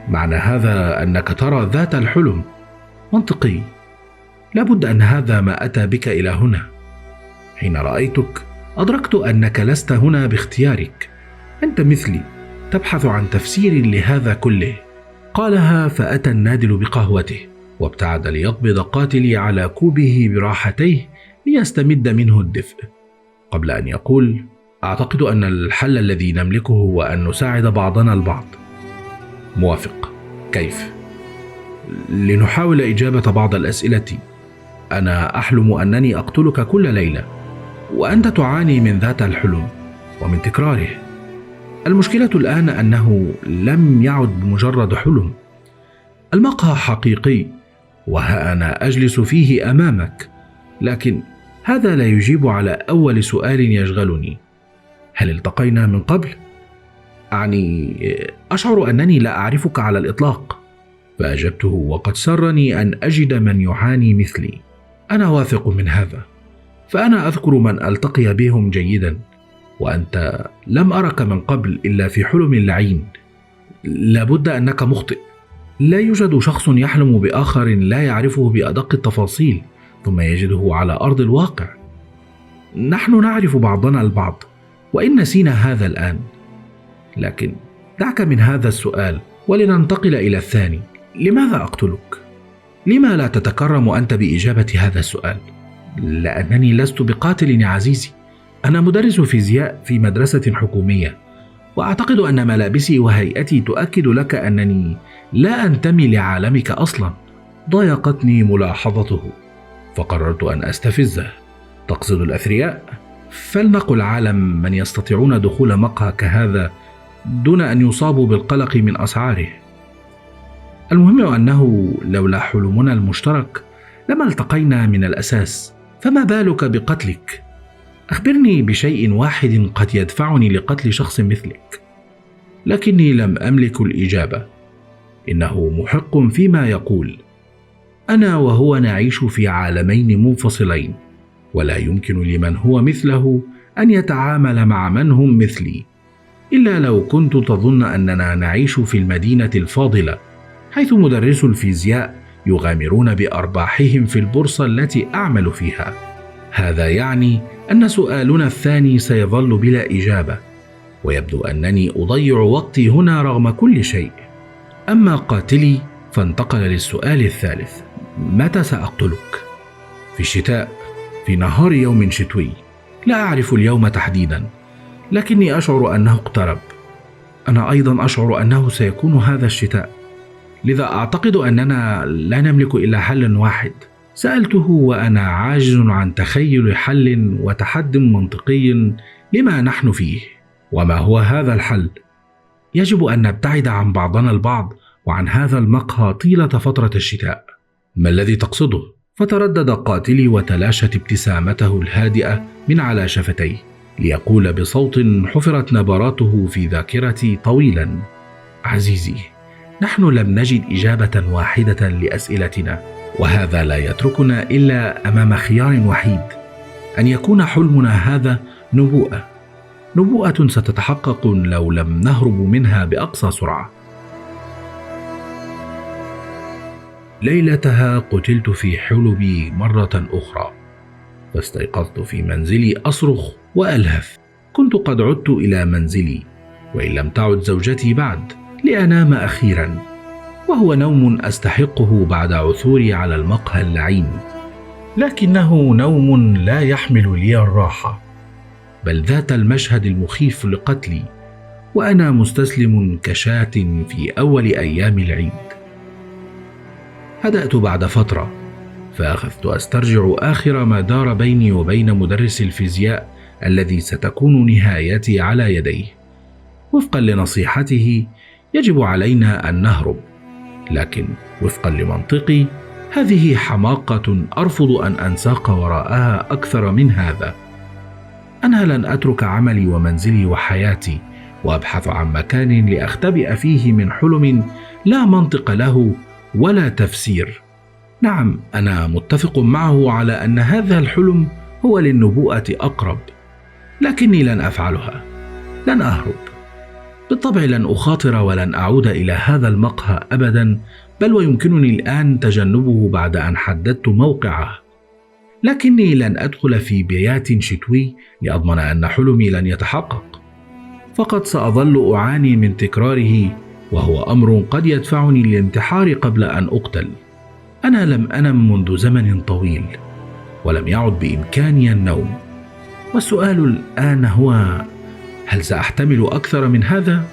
معنى هذا أنك ترى ذات الحلم. منطقي. لابد أن هذا ما أتى بك إلى هنا. حين رأيتك أدركت أنك لست هنا باختيارك. أنت مثلي تبحث عن تفسير لهذا كله. قالها فأتى النادل بقهوته وابتعد ليقبض قاتلي على كوبه براحتيه ليستمد منه الدفء، قبل أن يقول: أعتقد أن الحل الذي نملكه هو أن نساعد بعضنا البعض. موافق. كيف؟ لنحاول إجابة بعض الأسئلة. أنا أحلم أنني أقتلك كل ليلة، وأنت تعاني من ذات الحلم ومن تكراره. المشكلة الآن أنه لم يعد بمجرد حلم. المقهى حقيقي، وها أنا أجلس فيه أمامك، لكن هذا لا يجيب على أول سؤال يشغلني: هل التقينا من قبل؟ أعني أشعر أنني لا أعرفك على الإطلاق. فأجبته وقد سرني أن أجد من يعاني مثلي. أنا واثق من هذا، فأنا أذكر من ألتقي بهم جيدا، وأنت لم أرك من قبل إلا في حلم لعين. لابد أنك مخطئ. لا يوجد شخص يحلم بآخر لا يعرفه بأدق التفاصيل ثم يجده على أرض الواقع. نحن نعرف بعضنا البعض، وإن نسينا هذا الآن. لكن دعك من هذا السؤال ولننتقل إلى الثاني: لماذا أقتلك؟ لما لا تتكرم أنت بإجابة هذا السؤال؟ لأنني لست بقاتل يا عزيزي. أنا مدرس فيزياء في مدرسة حكومية، وأعتقد أن ملابسي وهيئتي تؤكد لك أنني لا أنتمي لعالمك أصلا. ضايقتني ملاحظته، فقررت أن أستفزه. تقصد الأثرياء؟ فلنقل عالم من يستطيعون دخول مقهى كهذا دون أن يصابوا بالقلق من أسعاره. المهم أنه لولا حلمنا المشترك لما التقينا من الأساس، فما بالك بقتلك؟ أخبرني بشيء واحد قد يدفعني لقتل شخص مثلك. لكني لم أملك الإجابة. إنه محق فيما يقول. أنا وهو نعيش في عالمين منفصلين، ولا يمكن لمن هو مثله أن يتعامل مع من هم مثلي، إلا لو كنت تظن أننا نعيش في المدينة الفاضلة، حيث مدرسو الفيزياء يغامرون بأرباحهم في البورصة التي أعمل فيها. هذا يعني أن سؤالنا الثاني سيظل بلا إجابة، ويبدو أنني أضيع وقتي هنا رغم كل شيء. أما قاتلي فانتقل للسؤال الثالث: متى سأقتلك؟ في الشتاء، في نهار يوم شتوي. لا أعرف اليوم تحديدا، لكني أشعر أنه اقترب. أنا أيضا أشعر أنه سيكون هذا الشتاء، لذا أعتقد أننا لا نملك إلا حل واحد. سألته وأنا عاجز عن تخيل حل وتحد منطقي لما نحن فيه. وما هو هذا الحل؟ يجب أن نبتعد عن بعضنا البعض وعن هذا المقهى طيلة فترة الشتاء. ما الذي تقصده؟ فتردد قاتلي وتلاشت ابتسامته الهادئة من على شفتيه. ليقول بصوت حفرت نبراته في ذاكرتي طويلا: عزيزي، نحن لم نجد إجابة واحدة لأسئلتنا، وهذا لا يتركنا إلا أمام خيار وحيد: أن يكون حلمنا هذا نبوءة ستتحقق لو لم نهرب منها بأقصى سرعة. ليلتها قتلت في حلمي مرة أخرى، فاستيقظت في منزلي أصرخ وألهث. كنت قد عدت إلى منزلي، وإن لم تعد زوجتي بعد، لأنام أخيرا، وهو نوم أستحقه بعد عثوري على المقهى اللعين، لكنه نوم لا يحمل لي الراحة، بل ذات المشهد المخيف لقتلي وأنا مستسلم كشاة في أول أيام العيد. هدأت بعد فترة، فأخذت أسترجع آخر ما دار بيني وبين مدرس الفيزياء الذي ستكون نهايتي على يديه. وفقا لنصيحته يجب علينا أن نهرب، لكن وفقا لمنطقي هذه حماقة أرفض أن أنساق وراءها أكثر من هذا. أنا لن أترك عملي ومنزلي وحياتي وأبحث عن مكان لأختبئ فيه من حلم لا منطق له ولا تفسير. نعم، أنا متفق معه على أن هذا الحلم هو للنبوءة أقرب، لكني لن أفعلها. لن أهرب بالطبع، لن أخاطر ولن أعود إلى هذا المقهى أبدا، بل ويمكنني الآن تجنبه بعد أن حددت موقعه. لكني لن أدخل في بيات شتوي لأضمن أن حلمي لن يتحقق، فقد سأظل أعاني من تكراره، وهو أمر قد يدفعني للانتحار قبل أن أقتل. أنا لم أنم منذ زمن طويل، ولم يعد بإمكاني النوم، والسؤال الآن هو: هل سأحتمل أكثر من هذا؟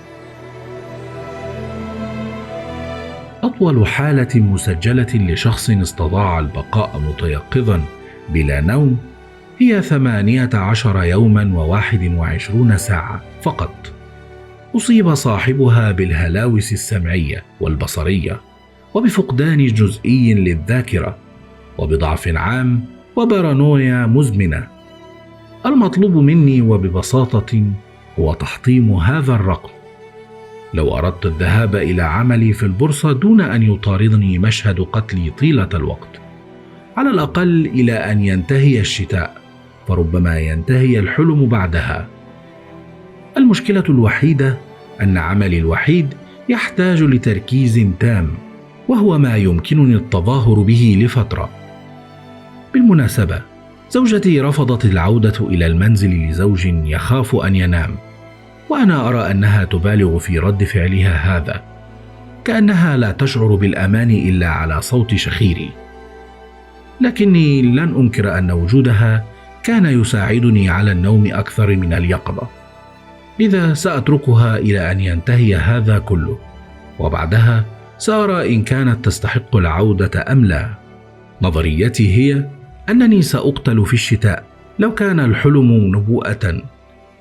أطول حالة مسجلة لشخص استطاع البقاء متيقظا بلا نوم هي 18 يوما و21 ساعة فقط. أصيب صاحبها بالهلاوس السمعية والبصرية، وبفقدان جزئي للذاكرة، وبضعف عام، وبارانويا مزمنة. المطلوب مني وببساطة هو تحطيم هذا الرقم. لو أردت الذهاب إلى عملي في البورصة دون أن يطاردني مشهد قتلي طيلة الوقت، على الأقل إلى أن ينتهي الشتاء، فربما ينتهي الحلم بعدها. المشكلة الوحيدة أن عملي الوحيد يحتاج لتركيز تام، وهو ما يمكنني التظاهر به لفترة. بالمناسبة، زوجتي رفضت العودة إلى المنزل لزوج يخاف أن ينام، وأنا أرى أنها تبالغ في رد فعلها هذا، كأنها لا تشعر بالأمان إلا على صوت شخيري. لكني لن أنكر أن وجودها كان يساعدني على النوم أكثر من اليقظة، لذا سأتركها إلى أن ينتهي هذا كله، وبعدها سأرى إن كانت تستحق العودة أم لا. نظريتي هي أنني سأقتل في الشتاء لو كان الحلم نبوءة،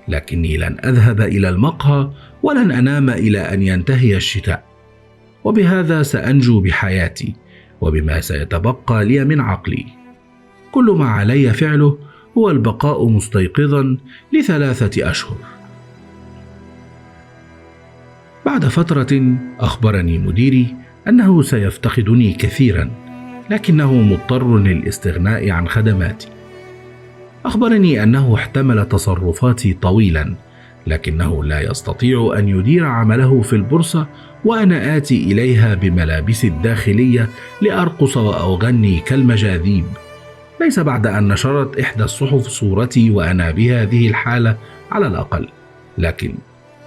لكني لن أذهب إلى المقهى ولن أنام إلى أن ينتهي الشتاء، وبهذا سأنجو بحياتي وبما سيتبقى لي من عقلي. كل ما علي فعله هو البقاء مستيقظا ل3 أشهر. بعد فترة أخبرني مديري أنه سيفتقدني كثيرا، لكنه مضطر للاستغناء عن خدماتي. أخبرني أنه احتمل تصرفاتي طويلا، لكنه لا يستطيع أن يدير عمله في البورصة وأنا آتي إليها بملابسي الداخلية لأرقص وأغني كالمجاذيب، ليس بعد أن نشرت إحدى الصحف صورتي وأنا بهذه الحالة على الأقل. لكن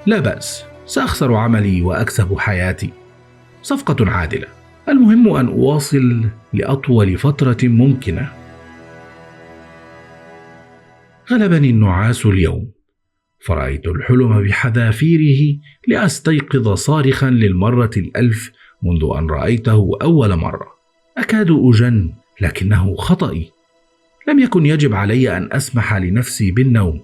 لا بأس، سأخسر عملي وأكسب حياتي، صفقة عادلة. المهم أن أواصل لأطول فترة ممكنة. غلبني النعاس اليوم، فرأيت الحلم بحذافيره لأستيقظ صارخا للمرة 1000 منذ أن رأيته أول مرة. أكاد أجن، لكنه خطأي. لم يكن يجب علي أن أسمح لنفسي بالنوم.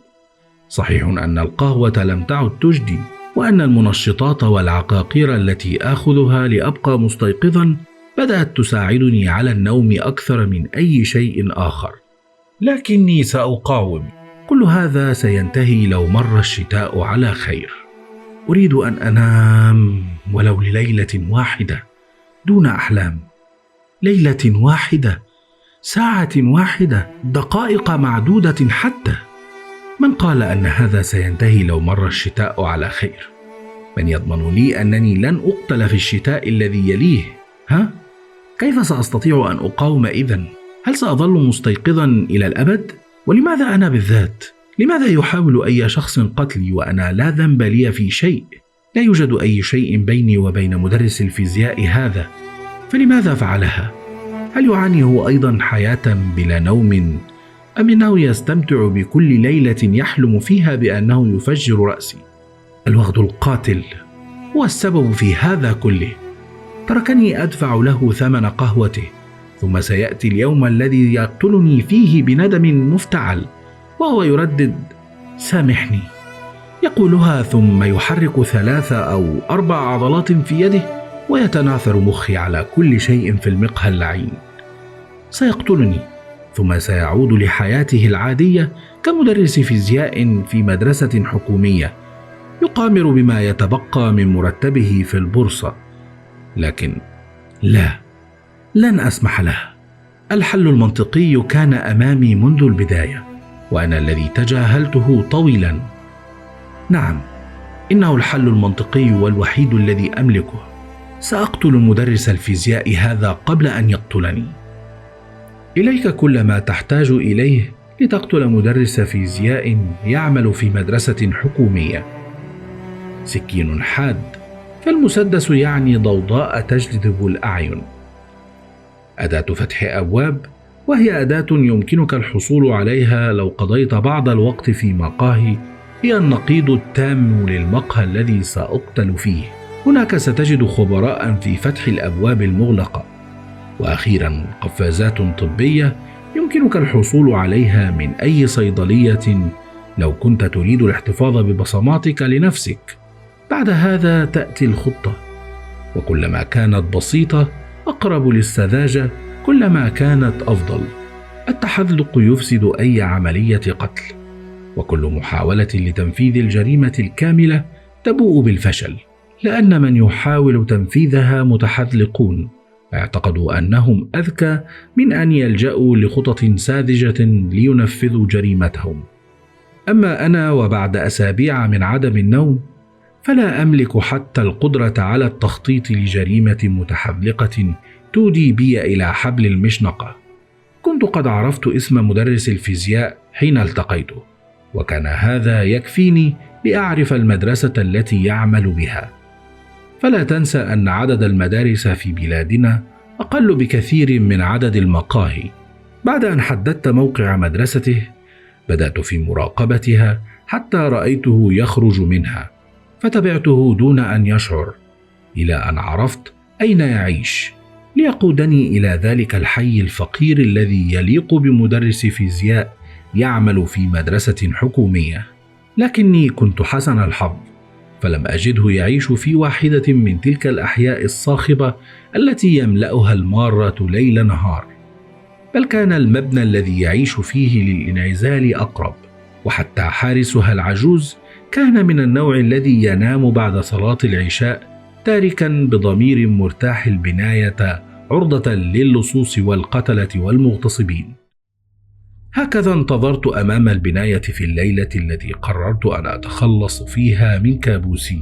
صحيح أن القهوة لم تعد تجدي، وأن المنشطات والعقاقير التي آخذها لأبقى مستيقظا بدأت تساعدني على النوم أكثر من أي شيء آخر، لكني سأقاوم. كل هذا سينتهي لو مر الشتاء على خير. أريد أن أنام ولو لليلة واحدة دون أحلام، ليلة واحدة، ساعة واحدة، دقائق معدودة حتى. من قال أن هذا سينتهي لو مر الشتاء على خير؟ من يضمن لي أنني لن أقتل في الشتاء الذي يليه؟ كيف سأستطيع أن أقاوم إذن؟ هل سأظل مستيقظا إلى الأبد؟ ولماذا أنا بالذات؟ لماذا يحاول أي شخص قتلي وأنا لا ذنب لي في شيء؟ لا يوجد أي شيء بيني وبين مدرس الفيزياء هذا، فلماذا فعلها؟ هل يعاني هو أيضا حياة بلا نوم، أم إنه يستمتع بكل ليلة يحلم فيها بأنه يفجر رأسي؟ الوغد القاتل هو السبب في هذا كله. تركني أدفع له ثمن قهوته، ثم سيأتي اليوم الذي يقتلني فيه بندم مفتعل وهو يردد سامحني، يقولها ثم يحرك 3 أو 4 عضلات في يده ويتناثر مخي على كل شيء في المقهى اللعين. سيقتلني ثم سيعود لحياته العادية كمدرس فيزياء في مدرسة حكومية يقامر بما يتبقى من مرتبه في البورصة. لكن لا، لن أسمح له. الحل المنطقي كان أمامي منذ البداية، وأنا الذي تجاهلته طويلا. نعم، إنه الحل المنطقي والوحيد الذي أملكه. سأقتل مدرس الفيزياء هذا قبل أن يقتلني. إليك كل ما تحتاج إليه لتقتل مدرس فيزياء يعمل في مدرسة حكومية: سكين حاد، فالمسدس يعني ضوضاء تجذب الأعين. أداة فتح أبواب، وهي أداة يمكنك الحصول عليها لو قضيت بعض الوقت في مقاهي هي النقيض التام للمقهى الذي سأقتل فيه. هناك ستجد خبراء في فتح الأبواب المغلقة. وأخيرا قفازات طبية يمكنك الحصول عليها من أي صيدلية لو كنت تريد الاحتفاظ ببصماتك لنفسك. بعد هذا تأتي الخطة، وكلما كانت بسيطة أقرب للسذاجة كلما كانت أفضل. التحذلق يفسد أي عملية قتل، وكل محاولة لتنفيذ الجريمة الكاملة تبوء بالفشل، لأن من يحاول تنفيذها متحذلقون اعتقدوا أنهم أذكى من أن يلجأوا لخطط ساذجة لينفذوا جريمتهم. أما أنا وبعد أسابيع من عدم النوم فلا أملك حتى القدرة على التخطيط لجريمة متحذلقة تودي بي إلى حبل المشنقة. كنت قد عرفت اسم مدرس الفيزياء حين التقيته، وكان هذا يكفيني لأعرف المدرسة التي يعمل بها. فلا تنسى أن عدد المدارس في بلادنا أقل بكثير من عدد المقاهي. بعد أن حددت موقع مدرسته بدأت في مراقبتها حتى رأيته يخرج منها، فتبعته دون أن يشعر إلى أن عرفت أين يعيش ليقودني إلى ذلك الحي الفقير الذي يليق بمدرس فيزياء يعمل في مدرسة حكومية. لكني كنت حسن الحظ، فلم أجده يعيش في واحدة من تلك الأحياء الصاخبة التي يملأها المارة ليل نهار، بل كان المبنى الذي يعيش فيه للانعزال أقرب، وحتى حارسها العجوز كان من النوع الذي ينام بعد صلاة العشاء تاركا بضمير مرتاح البناية عرضة للصوص والقتلة والمغتصبين. هكذا انتظرت أمام البناية في الليلة التي قررت أن أتخلص فيها من كابوسي،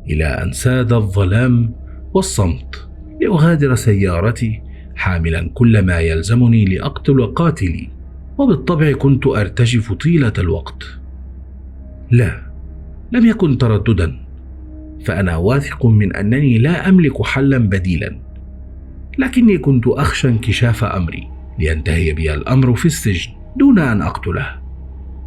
إلى أن ساد الظلام والصمت لأغادر سيارتي حاملا كل ما يلزمني لأقتل قاتلي. وبالطبع كنت أرتجف طيلة الوقت. لا، لم يكن ترددا، فأنا واثق من أنني لا أملك حلا بديلا، لكني كنت أخشى انكشاف أمري لينتهي بي الأمر في السجن دون أن أقتله.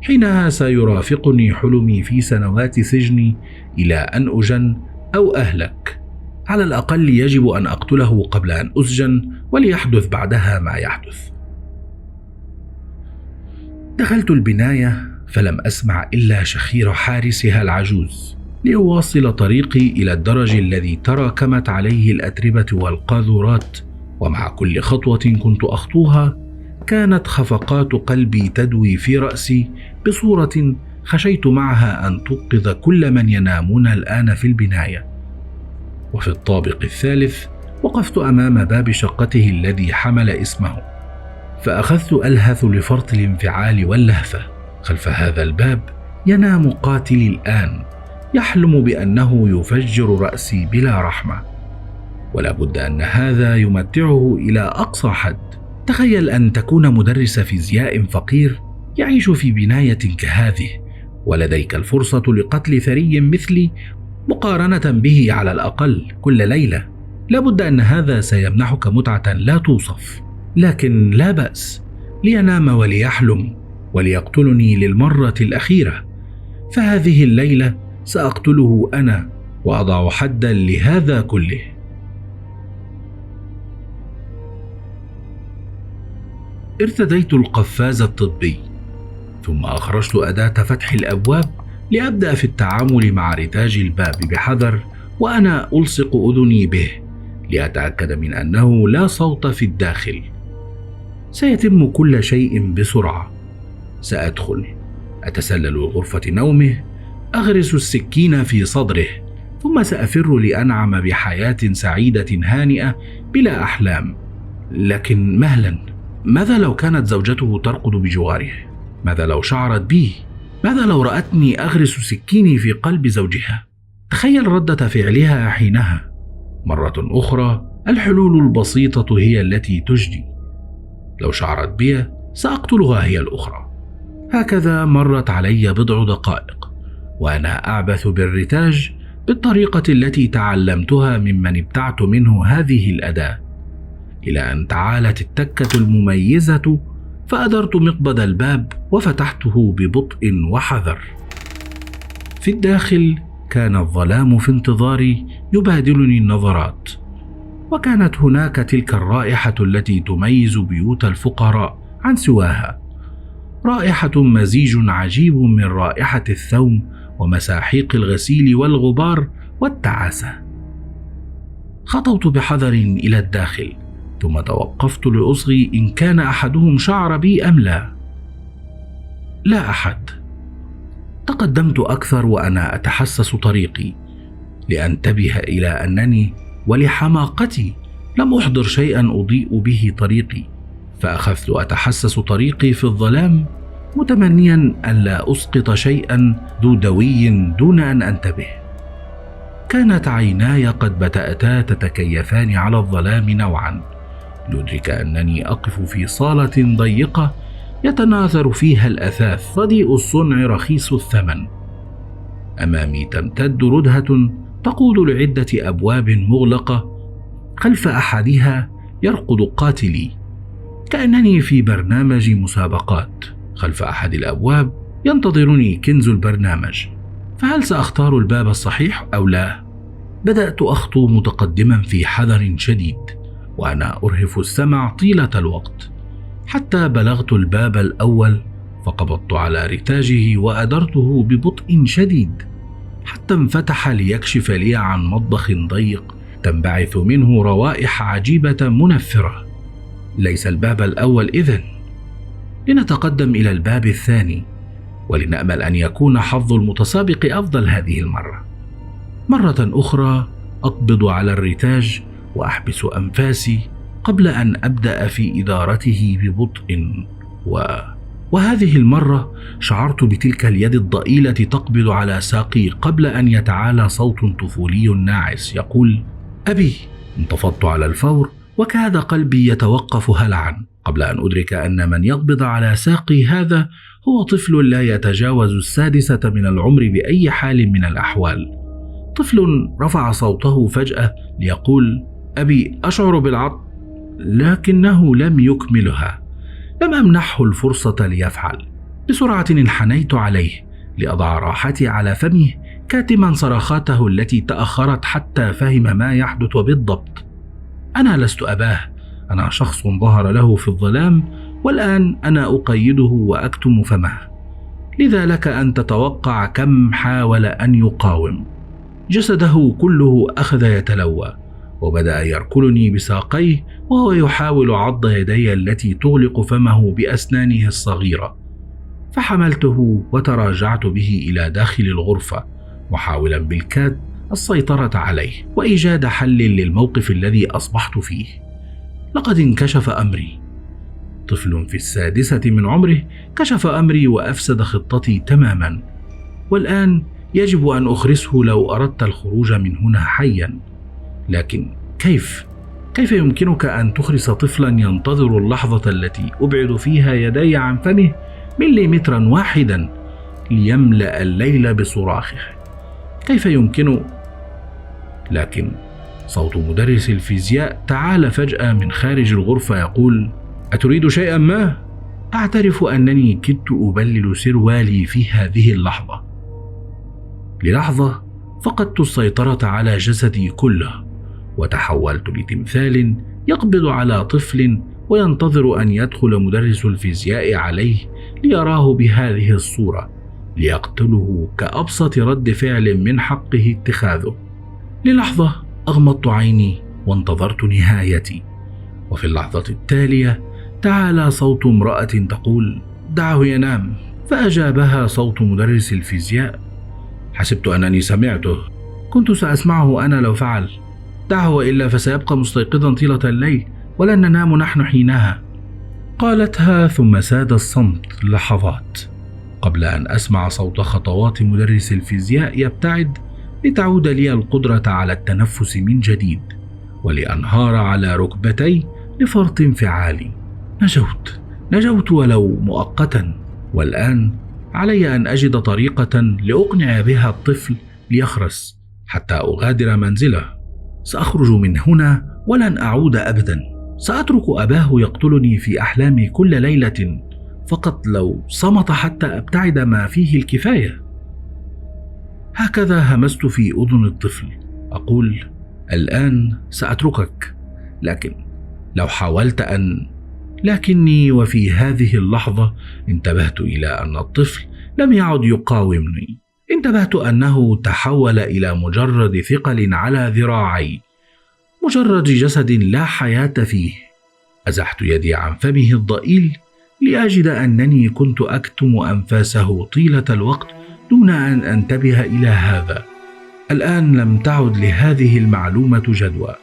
حينها سيرافقني حلمي في سنوات سجني إلى أن أجن أو أهلك. على الأقل يجب أن أقتله قبل أن أسجن، وليحدث بعدها ما يحدث. دخلت البناية فلم أسمع إلا شخير حارسها العجوز لأواصل طريقي إلى الدرج الذي تراكمت عليه الأتربة والقاذورات، ومع كل خطوة كنت أخطوها كانت خفقات قلبي تدوي في رأسي بصورة خشيت معها أن توقظ كل من ينامون الآن في البناية. وفي الطابق الثالث وقفت أمام باب شقته الذي حمل اسمه، فأخذت ألهث لفرط الانفعال واللهفة. خلف هذا الباب ينام قاتلي الآن، يحلم بأنه يفجر رأسي بلا رحمة، ولا بد أن هذا يمتعه إلى أقصى حد. تخيل أن تكون مدرس فيزياء فقير يعيش في بناية كهذه، ولديك الفرصة لقتل ثري مثلي مقارنة به على الأقل كل ليلة. لا بد أن هذا سيمنحك متعة لا توصف، لكن لا بأس، لينام وليحلم وليقتلني للمرة الأخيرة. فهذه الليلة سأقتله أنا وأضع حدا لهذا كله. ارتديت القفاز الطبي، ثم أخرجت أداة فتح الأبواب لأبدأ في التعامل مع رتاج الباب بحذر، وأنا ألصق أذني به لأتأكد من أنه لا صوت في الداخل. سيتم كل شيء بسرعة. سأدخل، أتسلل غرفة نومه، أغرس السكين في صدره، ثم سأفر لأنعم بحياة سعيدة هانئة بلا أحلام. لكن مهلا، ماذا لو كانت زوجته ترقد بجواره؟ ماذا لو شعرت بي؟ ماذا لو رأتني أغرس سكيني في قلب زوجها؟ تخيل ردة فعلها حينها. مرة أخرى الحلول البسيطة هي التي تجدي. لو شعرت بي سأقتلها هي الأخرى. هكذا مرت علي بضع دقائق وأنا أعبث بالرتاج بالطريقة التي تعلمتها ممن ابتعت منه هذه الأداة، إلى أن تعالت التكة المميزة فأدرت مقبض الباب وفتحته ببطء وحذر. في الداخل كان الظلام في انتظاري يبادلني النظرات، وكانت هناك تلك الرائحة التي تميز بيوت الفقراء عن سواها، رائحة مزيج عجيب من رائحة الثوم ومساحيق الغسيل والغبار والتعاسة. خطوت بحذر إلى الداخل، ثم توقفت لأصغي إن كان أحدهم شعر بي أم لا. لا أحد. تقدمت أكثر وأنا أتحسس طريقي، لأنتبه إلى أنني ولحماقتي لم أحضر شيئا أضيء به طريقي، فأخذت أتحسس طريقي في الظلام متمنيا ألا أسقط شيئا ذو دوي دون أن أنتبه. كانت عيناي قد بدأتا تتكيفان على الظلام نوعا، لأدرك أنني أقف في صالة ضيقة يتناثر فيها الأثاث رديء الصنع رخيص الثمن. أمامي تمتد ردهة تقود لعدة أبواب مغلقة، خلف أحدها يرقد قاتلي كأنني في برنامج مسابقات. خلف أحد الأبواب ينتظرني كنز البرنامج، فهل سأختار الباب الصحيح أو لا؟ بدأت أخطو متقدما في حذر شديد وأنا أرهف السمع طيلة الوقت، حتى بلغت الباب الأول فقبضت على رتاجه وأدرته ببطء شديد حتى انفتح ليكشف لي عن مطبخ ضيق تنبعث منه روائح عجيبة منفرة. ليس الباب الأول إذن. لنتقدم إلى الباب الثاني ولنأمل أن يكون حظ المتسابق أفضل هذه المرة. مرة أخرى أقبض على الرتاج وأحبس أنفاسي قبل أن أبدأ في إدارته ببطء وهذه المرة شعرت بتلك اليد الضئيلة تقبض على ساقي قبل أن يتعالى صوت طفولي ناعس يقول: أبي. انتفضت على الفور وكاد قلبي يتوقف هلعا قبل أن أدرك أن من يقبض على ساقي هذا هو طفل لا يتجاوز 6 من العمر بأي حال من الأحوال. طفل رفع صوته فجأة ليقول: أبي، أشعر بالعطش، لكنه لم يكملها. لم أمنحه الفرصة ليفعل. بسرعة انحنيت عليه لأضع راحتي على فمه كاتما صرخاته التي تأخرت حتى فهم ما يحدث بالضبط. أنا لست أباه، أنا شخص ظهر له في الظلام والآن أنا أقيده وأكتم فمه، لذا لك أن تتوقع كم حاول أن يقاوم. جسده كله أخذ يتلوى وبدأ يركلني بساقيه وهو يحاول عض يدي التي تغلق فمه بأسنانه الصغيرة، فحملته وتراجعت به إلى داخل الغرفة، محاولا بالكاد السيطرة عليه وإيجاد حل للموقف الذي أصبحت فيه. لقد انكشف أمري. طفل في السادسة من عمره كشف أمري وأفسد خطتي تماما، والآن يجب أن أخرسه لو أردت الخروج من هنا حيا. لكن كيف يمكنك أن تخرس طفلا ينتظر اللحظة التي أبعد فيها يدي عن فمه مليمترا واحدا ليملأ الليل بصراخه؟ كيف يمكن؟ لكن صوت مدرس الفيزياء تعال فجأة من خارج الغرفة يقول: أتريد شيئا ما؟ أعترف أنني كدت أبلل سروالي في هذه اللحظة. للحظة فقدت السيطرة على جسدي كله، وتحولت لتمثال يقبض على طفل وينتظر أن يدخل مدرس الفيزياء عليه ليراه بهذه الصورة ليقتله كأبسط رد فعل من حقه اتخاذه. للحظة أغمضت عيني وانتظرت نهايتي، وفي اللحظة التالية تعالى صوت امرأة تقول: دعه ينام. فأجابها صوت مدرس الفيزياء: حسبت أنني سمعته، كنت سأسمعه أنا لو فعل. دعه وإلا فسيبقى مستيقظا طيلة الليل ولن ننام نحن حينها. قالتها ثم ساد الصمت لحظات قبل أن أسمع صوت خطوات مدرس الفيزياء يبتعد لتعود لي القدرة على التنفس من جديد ولأنهار على ركبتي لفرط انفعالي. نجوت ولو مؤقتا، والآن علي أن أجد طريقة لأقنع بها الطفل ليخرس حتى أغادر منزله. سأخرج من هنا ولن أعود أبدا. سأترك أباه يقتلني في أحلامي كل ليلة فقط لو صمت حتى أبتعد ما فيه الكفاية. هكذا همست في أذن الطفل أقول: الآن سأتركك، لكن لو حاولت لكني وفي هذه اللحظة انتبهت إلى أن الطفل لم يعد يقاومني. انتبهت أنه تحول إلى مجرد ثقل على ذراعي، مجرد جسد لا حياة فيه. أزحت يدي عن فمه الضئيل لأجد أنني كنت أكتم أنفاسه طيلة الوقت دون أن أنتبه إلى هذا. الآن لم تعد لهذه المعلومة جدوى،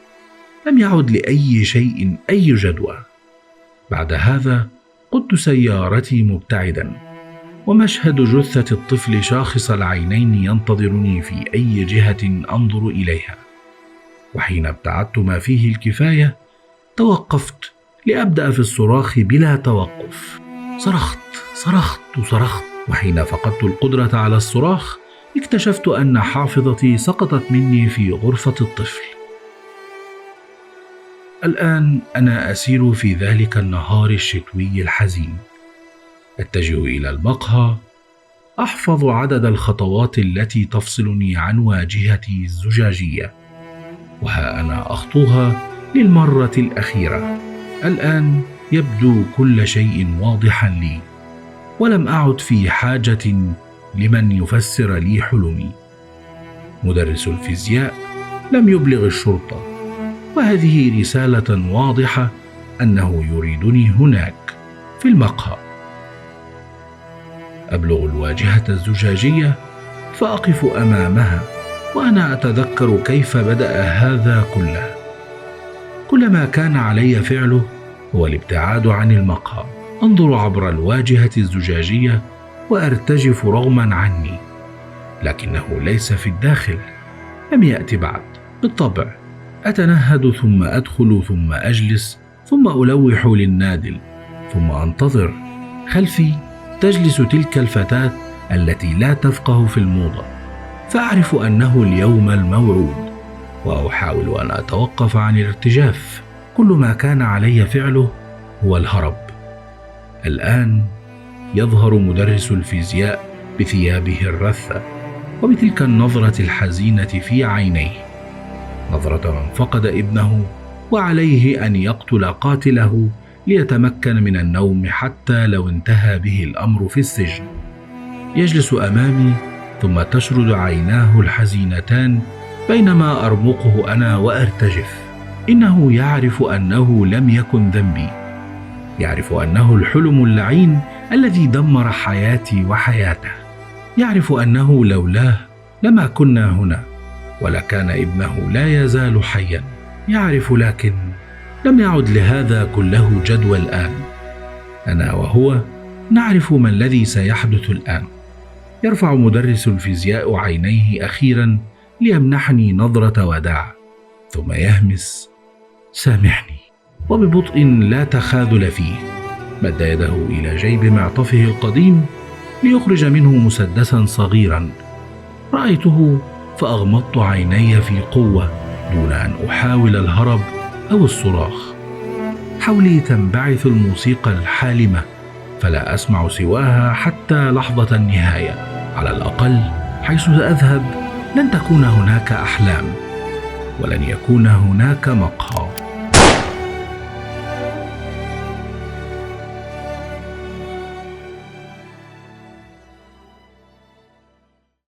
لم يعد لأي شيء أي جدوى. بعد هذا قدت سيارتي مبتعدا، ومشهد جثة الطفل شاخص العينين ينتظرني في أي جهة أنظر إليها. وحين ابتعدت ما فيه الكفاية توقفت لأبدأ في الصراخ بلا توقف. صرخت، وحين فقدت القدرة على الصراخ اكتشفت أن حافظتي سقطت مني في غرفة الطفل. الآن أنا أسير في ذلك النهار الشتوي الحزين، أتجه إلى المقهى، أحفظ عدد الخطوات التي تفصلني عن واجهتي الزجاجية، وها أنا أخطوها للمرة الأخيرة. الآن يبدو كل شيء واضحا لي، ولم أعد في حاجة لمن يفسر لي حلمي. مدرس الفيزياء لم يبلغ الشرطة، وهذه رسالة واضحة أنه يريدني هناك في المقهى. أبلغ الواجهة الزجاجية فأقف أمامها وأنا أتذكر كيف بدأ هذا كله. كل ما كان علي فعله هو الابتعاد عن المقهى، أنظر عبر الواجهة الزجاجية وأرتجف رغما عني، لكنه ليس في الداخل، لم يأتي بعد. بالطبع أتنهد ثم أدخل ثم أجلس ثم ألوح للنادل ثم أنتظر. خلفي تجلس تلك الفتاة التي لا تفقه في الموضة، فأعرف أنه اليوم الموعود وأحاول أن أتوقف عن الارتجاف. كل ما كان علي فعله هو الهرب. الآن يظهر مدرس الفيزياء بثيابه الرثة وبتلك النظرة الحزينة في عينيه، نظرة من فقد ابنه وعليه أن يقتل قاتله ليتمكن من النوم حتى لو انتهى به الأمر في السجن. يجلس أمامي ثم تشرد عيناه الحزينتان بينما أرمقه أنا وأرتجف. إنه يعرف أنه لم يكن ذنبي، يعرف أنه الحلم اللعين الذي دمر حياتي وحياته. يعرف أنه لولاه لما كنا هنا، ولكان ابنه لا يزال حيا. يعرف، لكن لم يعد لهذا كله جدوى الآن. أنا وهو نعرف ما الذي سيحدث الآن. يرفع مدرس الفيزياء عينيه أخيرا ليمنحني نظرة وداع، ثم يهمس: سامحني. وببطء لا تخاذل فيه مد يده إلى جيب معطفه القديم ليخرج منه مسدسا صغيرا. رأيته فأغمضت عيني في قوة دون أن أحاول الهرب أو الصراخ. حولي تنبعث الموسيقى الحالمة، فلا أسمع سواها حتى لحظة النهاية. على الأقل حيث أذهب لن تكون هناك أحلام، ولن يكون هناك مقهى.